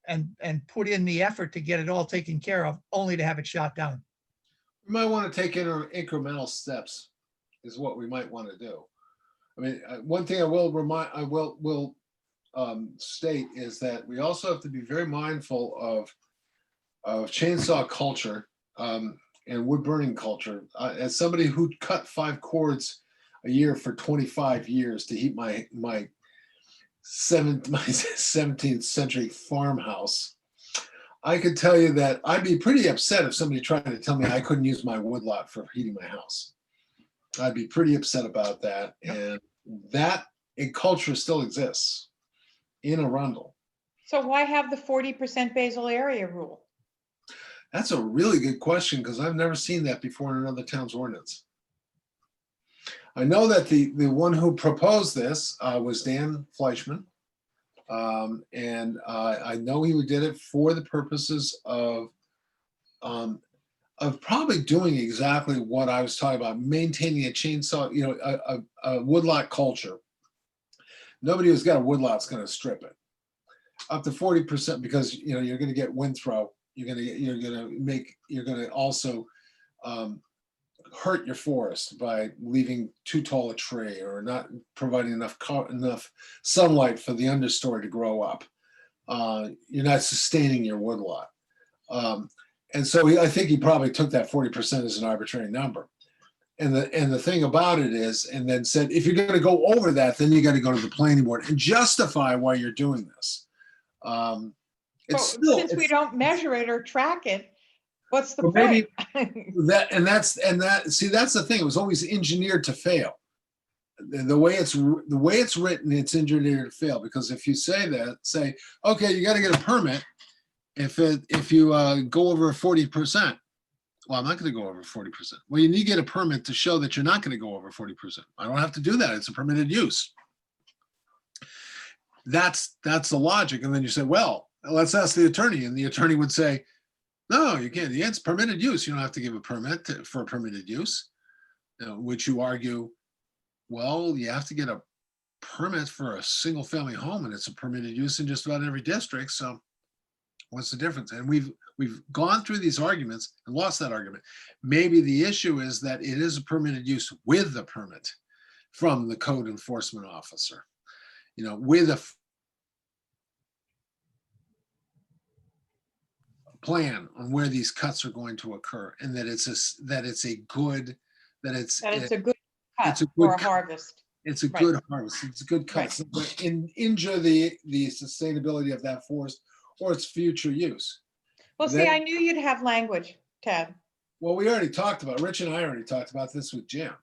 and put in the effort to get it all taken care of, only to have it shot down. We might want to take incremental steps is what we might want to do. I mean, one thing I will state is that we also have to be very mindful of chainsaw culture and wood burning culture. As somebody who cut 5 cords a year for 25 years to heat my 17th century farmhouse, I could tell you that I'd be pretty upset if somebody tried to tell me I couldn't use my woodlot for heating my house. I'd be pretty upset about that. And that culture still exists in Arundel. So why have the 40% basal area rule? That's a really good question because I've never seen that before in another town's ordinance. I know that the one who proposed this was Dan Fleischman. I know he did it for the purposes of probably doing exactly what I was talking about, maintaining a chainsaw, you know, a woodlot culture. Nobody who's got a woodlot's going to strip it up to 40% because, you know, you're going to get wind throw. You're going to also hurt your forest by leaving too tall a tree or not providing enough sunlight for the understory to grow up. You're not sustaining your woodlot. And so I think he probably took that 40% as an arbitrary number. And the thing about it is, and then said, if you're going to go over that, then you got to go to the planning board and justify why you're doing this. Since we don't measure it or track it, what's the Well, point? maybe that's the thing. It was always engineered to fail. The way it's written, it's engineered to fail because if you say, okay, you got to get a permit if you go over 40%. Well, I'm not going to go over 40%. Well, you need to get a permit to show that you're not going to go over 40%. I don't have to do that. It's a permitted use. That's the logic. And then you say, well, let's ask the attorney. And the attorney would say, no, you can't. Yeah, it's permitted use. You don't have to give a permit for a permitted use, which you argue, well, you have to get a permit for a single family home and it's a permitted use in just about every district. So what's the difference? And we've gone through these arguments and lost that argument. Maybe the issue is that it is a permitted use with the permit from the code enforcement officer, you know, with a plan on where these cuts are going to occur, and that it's a good cut a good for a cut. harvest. It's a Right. good harvest. It's a good cut. Right. So, but injure the sustainability of that forest or its future use. Well, see, Then- I knew you'd have language, Ted. Well, we already talked about, Rich and I already talked about this with Jim.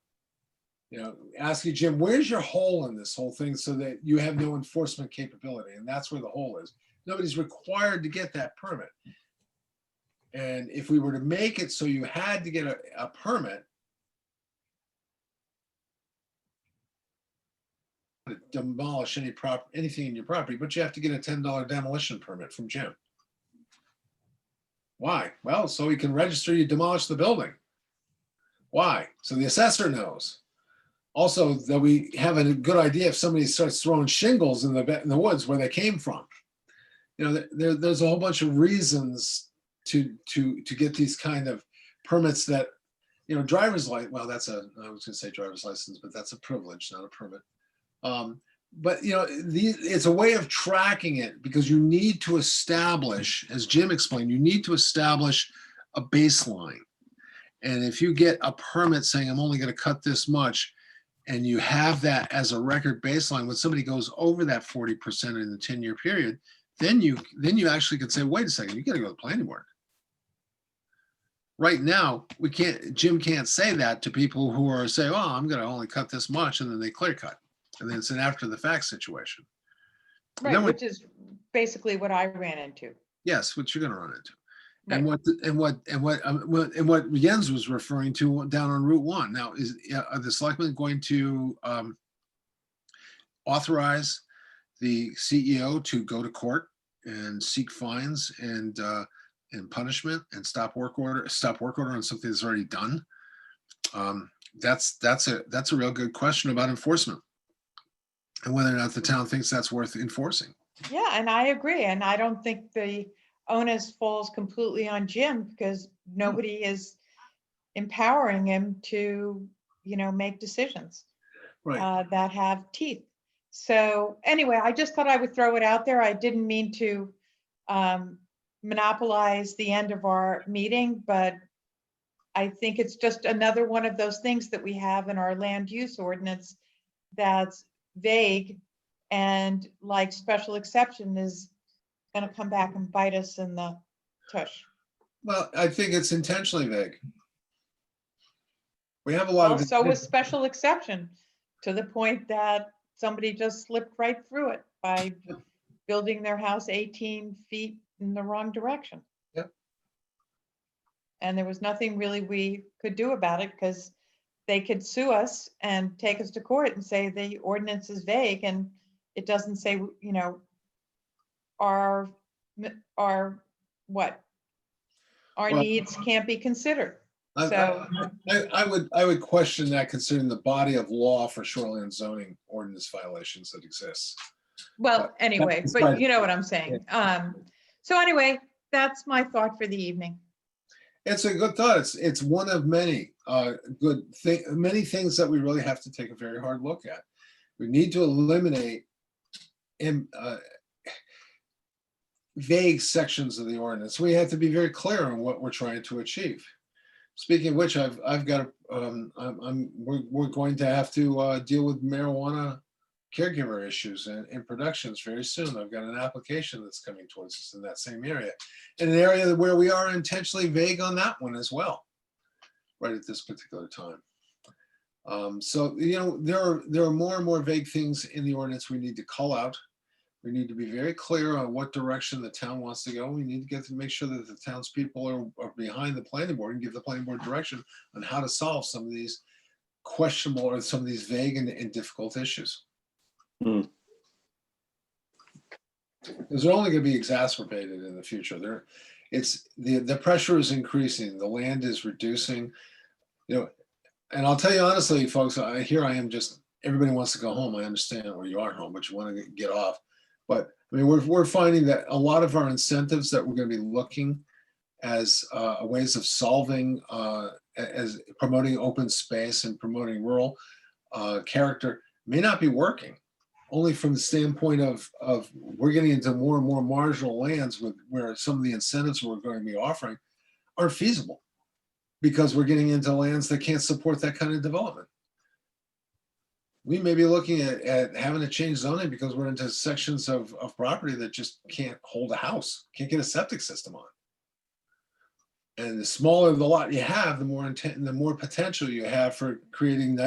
You know, asking Jim, where's your hole in this whole thing so that you have no enforcement capability? And that's where the hole is. Nobody's required to get that permit. And if we were to make it so you had to get a permit to demolish anything in your property, but you have to get a $10 demolition permit from Jim. Why? Well, so he can register you demolish the building. Why? So the assessor knows. Also, that we have a good idea if somebody starts throwing shingles in the woods where they came from. You know, there's a whole bunch of reasons to get these kind of permits that, you know, driver's license. Well, I was going to say driver's license, but that's a privilege, not a permit. But you know, it's a way of tracking it because you need to establish, as Jim explained, you need to establish a baseline. And if you get a permit saying I'm only going to cut this much, and you have that as a record baseline, when somebody goes over that 40% in the 10-year period, then you actually could say, wait a second, you got to go to the planning board. Right now, Jim can't say that to people who are saying, oh, I'm going to only cut this much, and then they clear cut. And then it's an after the fact situation. Right, Then which is basically what I ran into. Yes, what you're going to run into. Right. And what Jens was referring to down on Route 1. Now, are the selectmen going to authorize the CEO to go to court and seek fines and punishment and stop work order on something that's already done? That's a real good question about enforcement and whether or not the town thinks that's worth enforcing. Yeah, and I agree. And I don't think the onus falls completely on Jim because nobody is empowering him to, you know, make decisions Right. that have teeth. So anyway, I just thought I would throw it out there. I didn't mean to monopolize the end of our meeting, but I think it's just another one of those things that we have in our land use ordinance that's vague and like special exception is going to come back and bite us in the Tush. Well, I think it's intentionally vague. We have a lot Well, of. so was special exception, to the point that somebody just slipped right through it by building their house 18 feet in the wrong direction. Yep. And there was nothing really we could do about it, because they could sue us and take us to court and say the ordinance is vague and it doesn't say, you know, our what? Our Well, needs can't be considered. I- So, I would question that, considering the body of law for shoreline zoning ordinance violations that exists. well, anyway, that's but fine. you know what I'm saying. So anyway, that's my thought for the evening. It's a good thought. It's one of many many things that we really have to take a very hard look at. We need to eliminate vague sections of the ordinance. We have to be very clear on what we're trying to achieve. Speaking of which, I've got we're going to have to deal with marijuana caregiver issues and productions very soon. I've got an application that's coming towards us in that same area, in an area where we are intentionally vague on that one as well, right at this particular time. So, you know, there are more and more vague things in the ordinance we need to call out. We need to be very clear on what direction the town wants to go. We need to make sure that the townspeople are behind the planning board and give the planning board direction on how to solve some of these questionable or some of these vague and difficult issues. Because they're only going to be exacerbated in the future. The pressure is increasing, the land is reducing, you know, and I'll tell you honestly, folks, here I am, just everybody wants to go home. I understand where you are home, but you want to get off. But I mean, we're finding that a lot of our incentives that we're going to be looking as ways of solving, as promoting open space and promoting rural character may not be working. Only from the standpoint of we're getting into more and more marginal lands where some of the incentives we're going to be offering aren't feasible, because we're getting into lands that can't support that kind of development. We may be looking at having to change zoning because we're into sections of property that just can't hold a house, can't get a septic system on. And the smaller the lot you have, the more potential you have for creating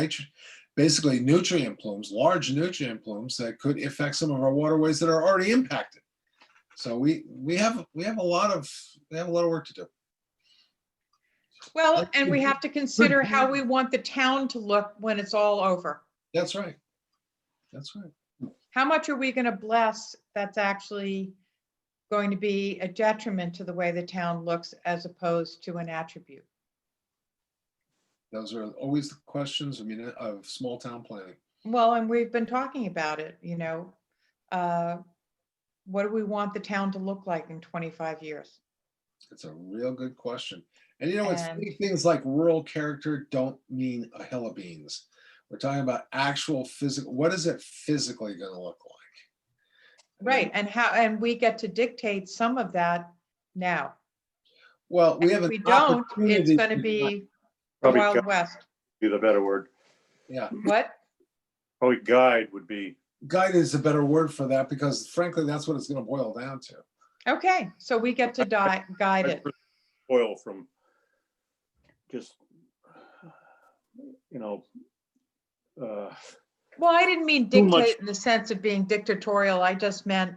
basically nutrient plumes, large nutrient plumes that could affect some of our waterways that are already impacted. So we have a lot of work to do. Well, and we have to consider how we want the town to look when it's all over. That's right. That's right. How much are we going to bless that's actually going to be a detriment to the way the town looks as opposed to an attribute? Those are always the questions, I mean, of small town planning. Well, and we've been talking about it, you know, what do we want the town to look like in 25 years? It's a real good question. And you know, it's And- things like rural character don't mean a hill of beans. We're talking about actual physical, what is it physically going to look like? Right, and we get to dictate some of that now. Well, we And have if an we don't, it's opportunity going to to- be the Probably Wild guide West. be the better word. Yeah, What? Probably guide would be, guide is a better word for that, because frankly, that's what it's going to boil down to. Okay, so we get to guide it. oil from just, you know, Well, I didn't mean Too much- dictate in the sense of being dictatorial. I just meant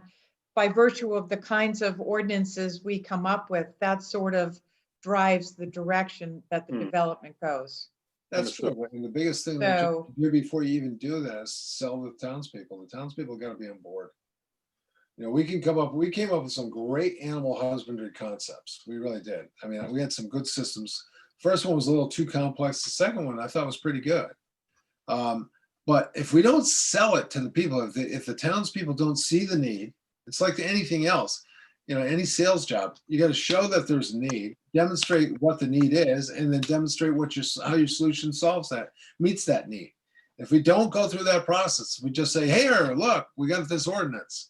by virtue of the kinds of ordinances we come up with, that sort of drives the direction that the Hmm. development goes. That's Understood. true. And the biggest thing that So- you do before you even do that is sell the townspeople. The townspeople got to be on board. You know, we came up with some great animal husbandry concepts. We really did. I mean, we had some good systems. First one was a little too complex. The second one I thought was pretty good. But if we don't sell it to the people, if the townspeople don't see the need, it's like anything else. You know, any sales job, you got to show that there's a need, demonstrate what the need is, and then demonstrate how your solution meets that need. If we don't go through that process, we just say, "Hey, look, we got this ordinance."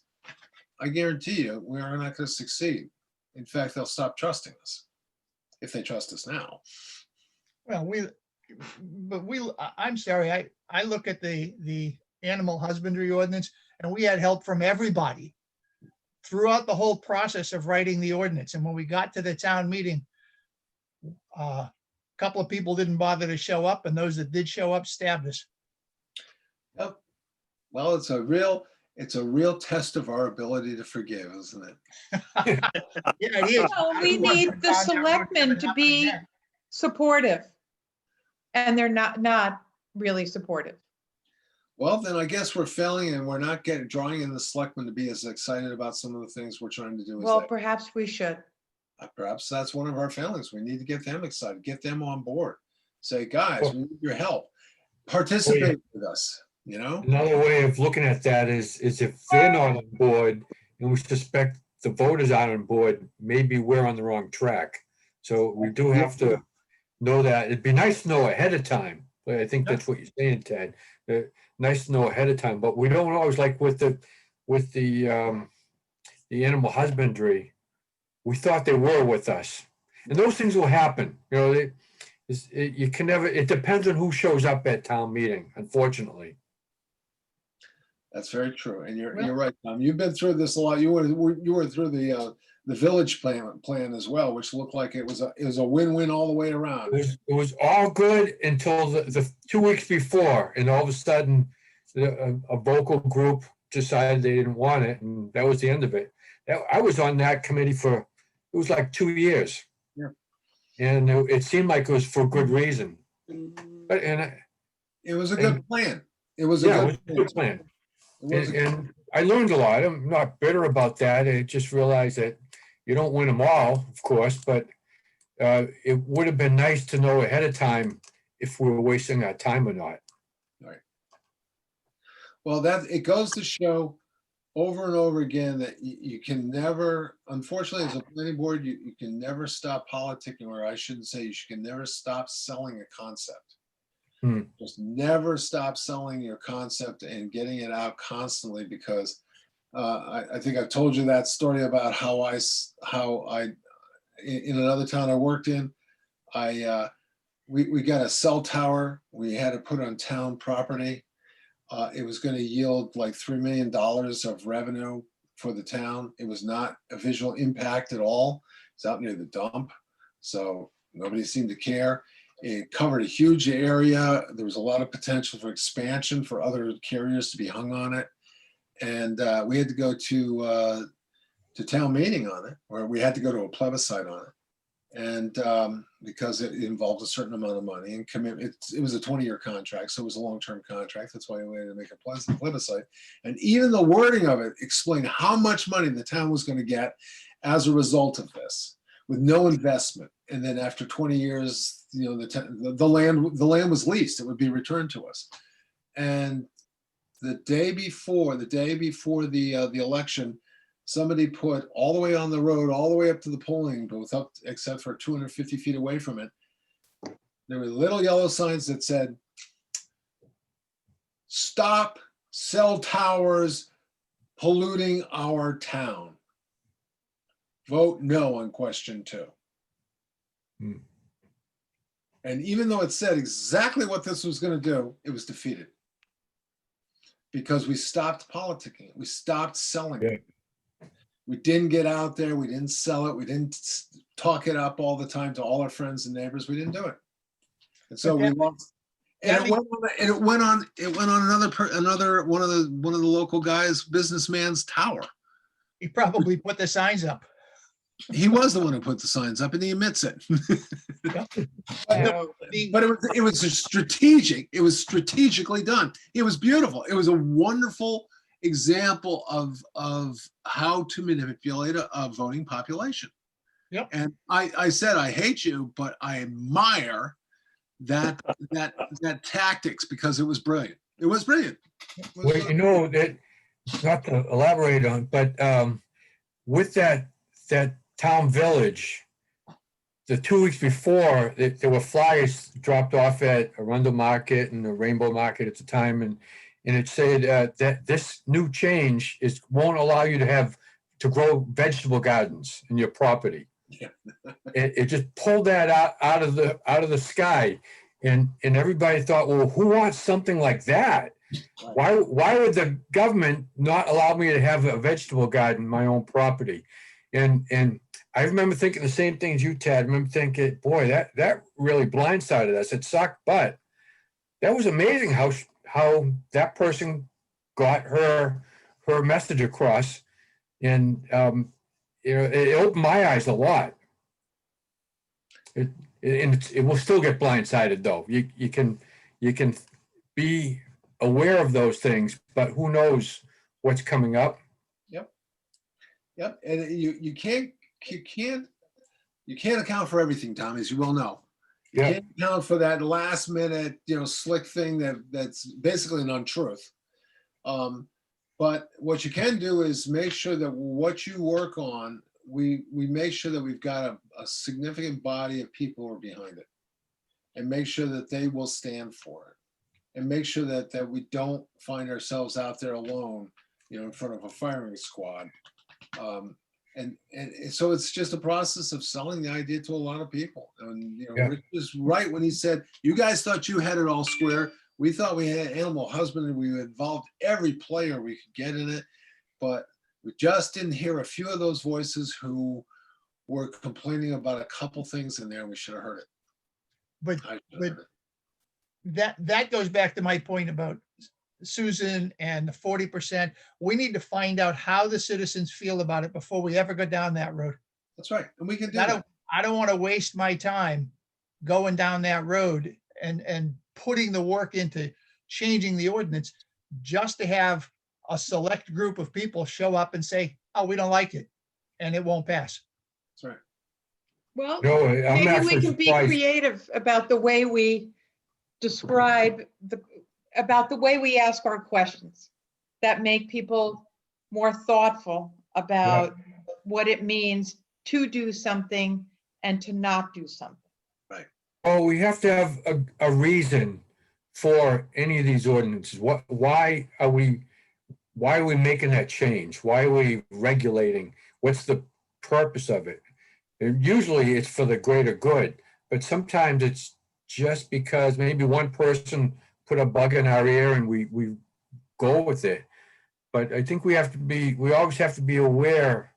I guarantee you, we are not going to succeed. In fact, they'll stop trusting us if they trust us now. Well, I'm sorry, I look at the animal husbandry ordinance and we had help from everybody. throughout the whole process of writing the ordinance. And when we got to the town meeting, a couple of people didn't bother to show up, and those that did show up stabbed us. Well, it's a real test of our ability to forgive, isn't it? Yeah, it is. Well, we need the selectmen to be supportive. And they're not really supportive. Well, then I guess we're failing and we're not drawing in the selectmen to be as excited about some of the things we're trying to do. Well, perhaps we should. Perhaps that's one of our failings. We need to get them excited, get them on board. Say, guys, we need your help. Participate with us, you know? Another way of looking at that is if they're not on board and we suspect the voters aren't on board, maybe we're on the wrong track. So we do have to know that. It'd be nice to know ahead of time. But I think that's what you're saying, Ted. Nice to know ahead of time, but we don't always, like with the animal husbandry, we thought they were with us. And those things will happen. You know, you can never, it depends on who shows up at town meeting, unfortunately. That's very true. And you're right, Tom. You've been through this a lot. You were through the village plan as well, which looked like it was a win-win all the way around. It was all good until the 2 weeks before, and all of a sudden a vocal group decided they didn't want it, and that was the end of it. I was on that committee for, it was like 2 years. Yeah. And it seemed like it was for good reason. But, it was a good plan. It was a good plan. And I learned a lot. I'm not bitter about that. I just realized that you don't win them all, of course, but it would have been nice to know ahead of time if we were wasting our time or not. Right. Well, it goes to show over and over again that you can never, unfortunately, as a planning board, you can never stop politicking, or I shouldn't say you can never stop selling a concept. Just never stop selling your concept and getting it out constantly, because I think I've told you that story about how I in another town I worked in, we got a cell tower we had to put on town property. It was going to yield like $3 million of revenue for the town. It was not a visual impact at all. It's out near the dump, so nobody seemed to care. It covered a huge area. There was a lot of potential for expansion for other carriers to be hung on it. And we had to go to town meeting on it, or we had to go to a plebiscite on it. And because it involved a certain amount of money and commitment, it was a 20-year contract, so it was a long-term contract. That's why we had to make a plebiscite. And even the wording of it explained how much money the town was going to get as a result of this, with no investment. And then after 20 years, you know, the land was leased. It would be returned to us. And the day before the election, somebody put all the way on the road, all the way up to the polling booth, up except for 250 feet away from it, there were little yellow signs that said, "Stop cell towers polluting our town. Vote no on question 2." And even though it said exactly what this was going to do, it was defeated. Because we stopped politicking. We stopped selling it. We didn't get out there. We didn't sell it. We didn't talk it up all the time to all our friends and neighbors. We didn't do it. And so we lost. And it went on another one of the local guys, businessman's tower. He probably put the signs up. He was the one who put the signs up, and he admits it. But it was strategic. It was strategically done. It was beautiful. It was a wonderful example of how to manipulate a voting population. Yep. And I said, I hate you, but I admire that tactics, because it was brilliant. It was brilliant. Well, you know, that, not to elaborate on, but with that town village, the 2 weeks before, there were flyers dropped off at Arundel Market and the Rainbow Market at the time, and it said that this new change won't allow you to grow vegetable gardens in your property. Yeah. It just pulled that out of the sky, and everybody thought, well, who wants something like that? Why would the government not allow me to have a vegetable garden in my own property? And I remember thinking the same thing as you, Ted. I remember thinking, boy, that really blindsided us. It sucked, but that was amazing how that person got her message across. And it opened my eyes a lot. It will still get blindsided though. You can be aware of those things, but who knows what's coming up. Yep, and you can't account for everything, Tom, as you well know. You Yeah. can't account for that last minute, slick thing that's basically an untruth. But what you can do is make sure that what you work on, we make sure that we've got a significant body of people who are behind it, and make sure that they will stand for it, and make sure that we don't find ourselves out there alone, in front of a firing squad. And so it's just a process of selling the idea to a lot of people. And Yeah. Rick was right when he said, "You guys thought you had it all square. We thought we had animal husbandry. We involved every player we could get in it, but we just didn't hear a few of those voices who were complaining about a couple things in there. And we should have heard it." But I should have heard it. that goes back to my point about Susan and the 40%. We need to find out how the citizens feel about it before we ever go down that road. That's right, and we can do I that. don't want to waste my time going down that road and putting the work into changing the ordinance just to have a select group of people show up and say, "Oh, we don't like it," and it won't pass. That's right. Well, No, I'm maybe actually we can be surprised. creative about the way we describe about the way we ask our questions that make people more thoughtful about what it means to do something and to not do something. Oh, we have to have a reason for any of these ordinances. Why are we making that change? Why are we regulating? What's the purpose of it? And usually it's for the greater good, but sometimes it's just because maybe one person put a bug in our ear and we go with it. But I think we always have to be aware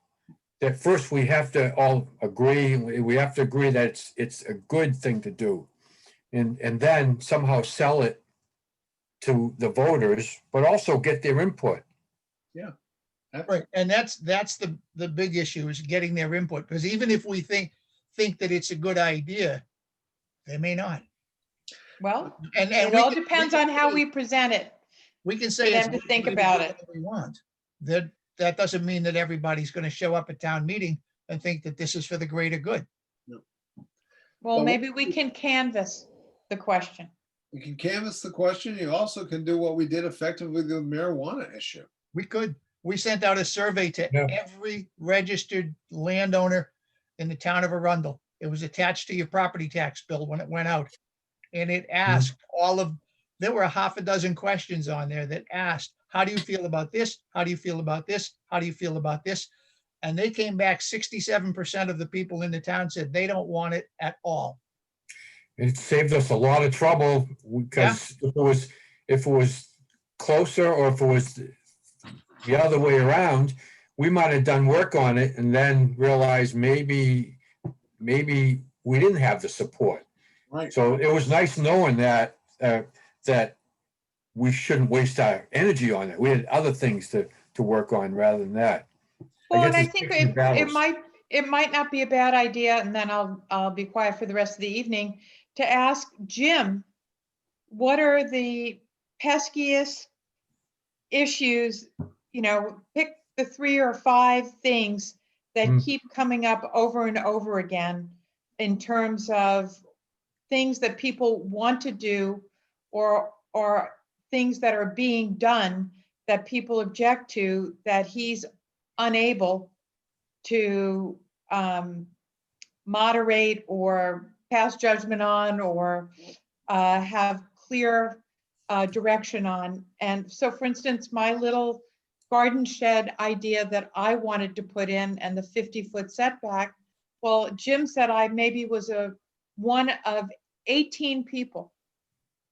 that first we have to all agree, we have to agree that it's a good thing to do. And then somehow sell it to the voters, but also get their input. Right, and that's the big issue, is getting their input, because even if we think that it's a good idea, they may not. Well, And it all depends on how we present it. We can for say them it's to think good about it. whatever we want. That doesn't mean that everybody's going to show up at town meeting and think that this is for the greater good. Well, Well, maybe we can canvass the question. You can canvass the question. You also can do what we did effectively with the marijuana issue. We could. We sent out a survey to Yeah. every registered landowner in the town of Arundel. It was attached to your property tax bill when it went out. And it asked there were a half a dozen questions on there that asked, how do you feel about this? How do you feel about this? How do you feel about this? And they came back, 67% of the people in the town said they don't want it at all. It saved us a lot of trouble because if it was closer, or if it was the other way around, we might have done work on it and then realized maybe we didn't have the support. Right. So it was nice knowing that we shouldn't waste our energy on it. We had other things to work on rather than that. Well, and guess I it's think picking it battles. might not be a bad idea, and then I'll be quiet for the rest of the evening, to ask Jim, what are the peskiest issues, pick the 3 or 5 things that keep coming up over and over again in terms of things that people want to do or things that are being done that people object to, that he's unable to moderate or pass judgment on or have clear direction on. And so, for instance, my little garden shed idea that I wanted to put in and the 50-foot setback, well, Jim said I maybe was one of 18 people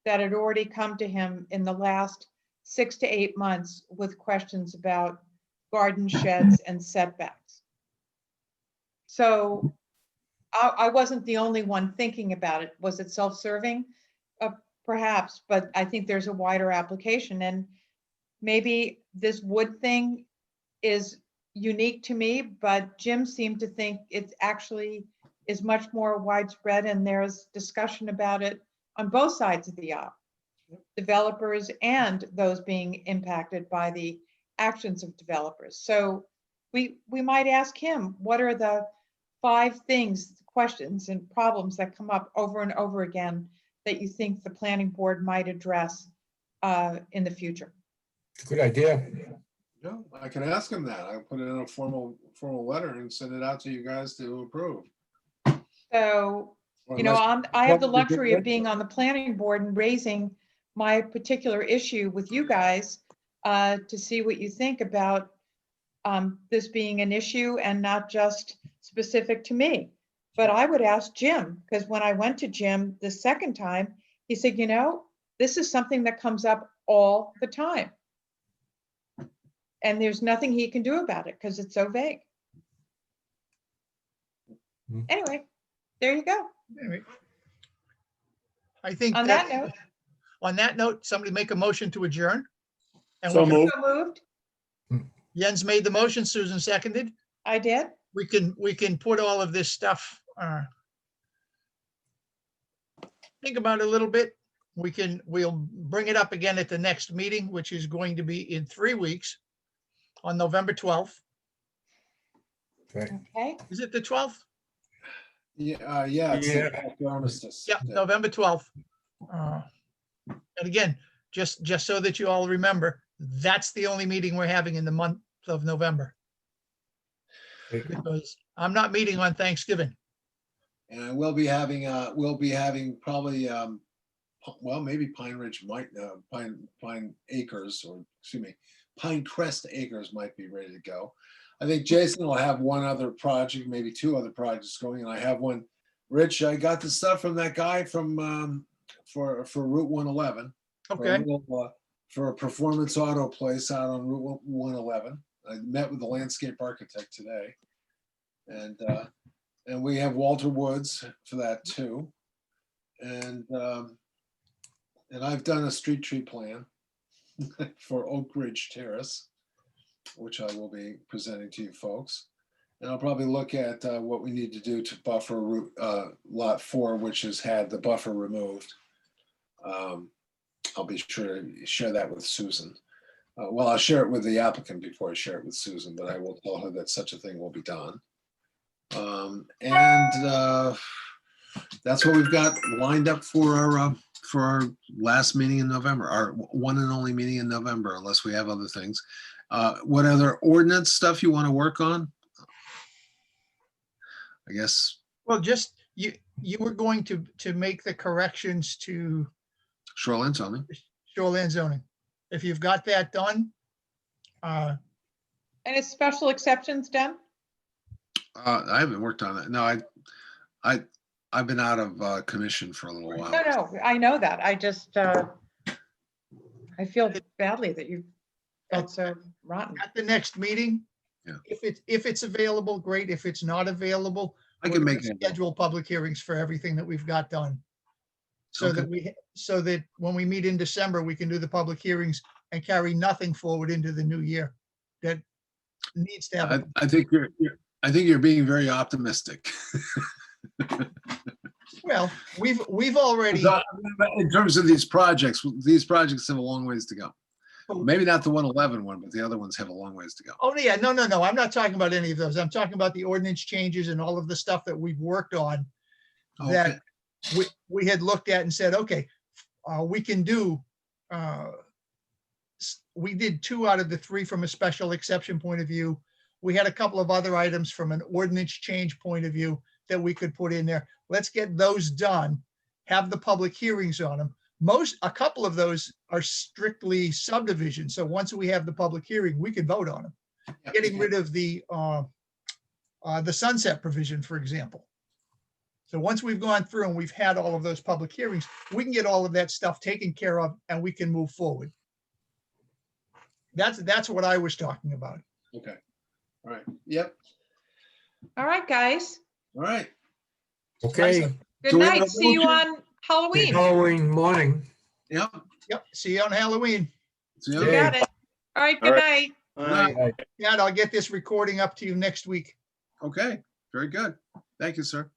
that had already come to him in the last 6 to 8 months with questions about garden sheds and setbacks. So I wasn't the only one thinking about it. Was it self-serving? Perhaps, but I think there's a wider application, and maybe this wood thing is unique to me, but Jim seemed to think it actually is much more widespread, and there's discussion about it on both sides of the aisle, developers and those being impacted by the actions of developers. So we might ask him, what are the 5 things, questions and problems that come up over and over again that you think the planning board might address in the future? Good idea. No, I can ask him that. I'll put it in a formal letter and send it out to you guys to approve. So, Or you know, unless- I have the luxury of being on the planning board and raising my particular issue with you guys to see what you think about this being an issue and not just specific to me. But I would ask Jim, because when I went to Jim the second time, he said, you know, this is something that comes up all the time. And there's nothing he can do about it because it's so vague. Hmm. Anyway, there you go. Anyway, I think On that note, on that note, somebody make a motion to adjourn. And So we can- moved. so moved. Jens made the motion, Susan seconded. I did. We can put all of this stuff, think about it a little bit. We'll bring it up again at the next meeting, which is going to be in 3 weeks on November 12th. Okay. Is it the 12th? Yeah, it's the armistice. Yep, November 12th. And again, just so that you all remember, that's the only meeting we're having in the month of November. Because I'm not meeting on Thanksgiving. And we'll be having probably, well, maybe Pine Ridge might, Pine Acres, or excuse me, Pine Crest Acres might be ready to go. I think Jason will have one other project, maybe 2 other projects going, and I have one. Rich, I got the stuff from that guy from, for Route 111. Okay, For a performance auto place out on Route 111. I met with the landscape architect today. And we have Walter Woods for that too. And I've done a street tree plan for Oak Ridge Terrace, which I will be presenting to you folks. And I'll probably look at what we need to do to buffer route, lot 4, which has had the buffer removed. I'll be sure to share that with Susan. Well, I'll share it with the applicant before I share it with Susan, but I will tell her that such a thing will be done. That's what we've got lined up for our last meeting in November, our one and only meeting in November, unless we have other things. What other ordinance stuff you want to work on? I guess well, just, you were going to make the corrections to shoreline zoning. shoreline zoning. If you've got that done, And is special exceptions done? I haven't worked on it. No, I've been out of commission for a little while. No, I know that. I just, I feel badly that you felt so rotten. at the next meeting, Yeah. if it's available, great. If it's not available, I we're can gonna make it. schedule public hearings for everything that we've got done. So that when we meet in December, we can do the public hearings and carry nothing forward into the new year that needs to have. I think you're being very optimistic. Well, we've already, In terms of these projects have a long ways to go. Maybe not the 111 one, but the other ones have a long ways to go. oh yeah, no, I'm not talking about any of those. I'm talking about the ordinance changes and all of the stuff that we've worked on that we had looked at and said, okay, we can do, we did 2 out of the 3 from a special exception point of view. We had a couple of other items from an ordinance change point of view that we could put in there. Let's get those done, have the public hearings on them. A couple of those are strictly subdivision. So once we have the public hearing, we can vote on them. Getting rid of the sunset provision, for example. So once we've gone through and we've had all of those public hearings, we can get all of that stuff taken care of and we can move forward. That's what I was talking about. Okay. All right. Yep. All right, guys. All right. Okay, Good Do we have night. a See you motion? on Halloween. Halloween morning. Yep. Yep, see you on Halloween. So, You yeah. got it. All right, All good right. night. Aye. Yeah, and I'll get this recording up to you next week. Okay. Very good. Thank you, sir.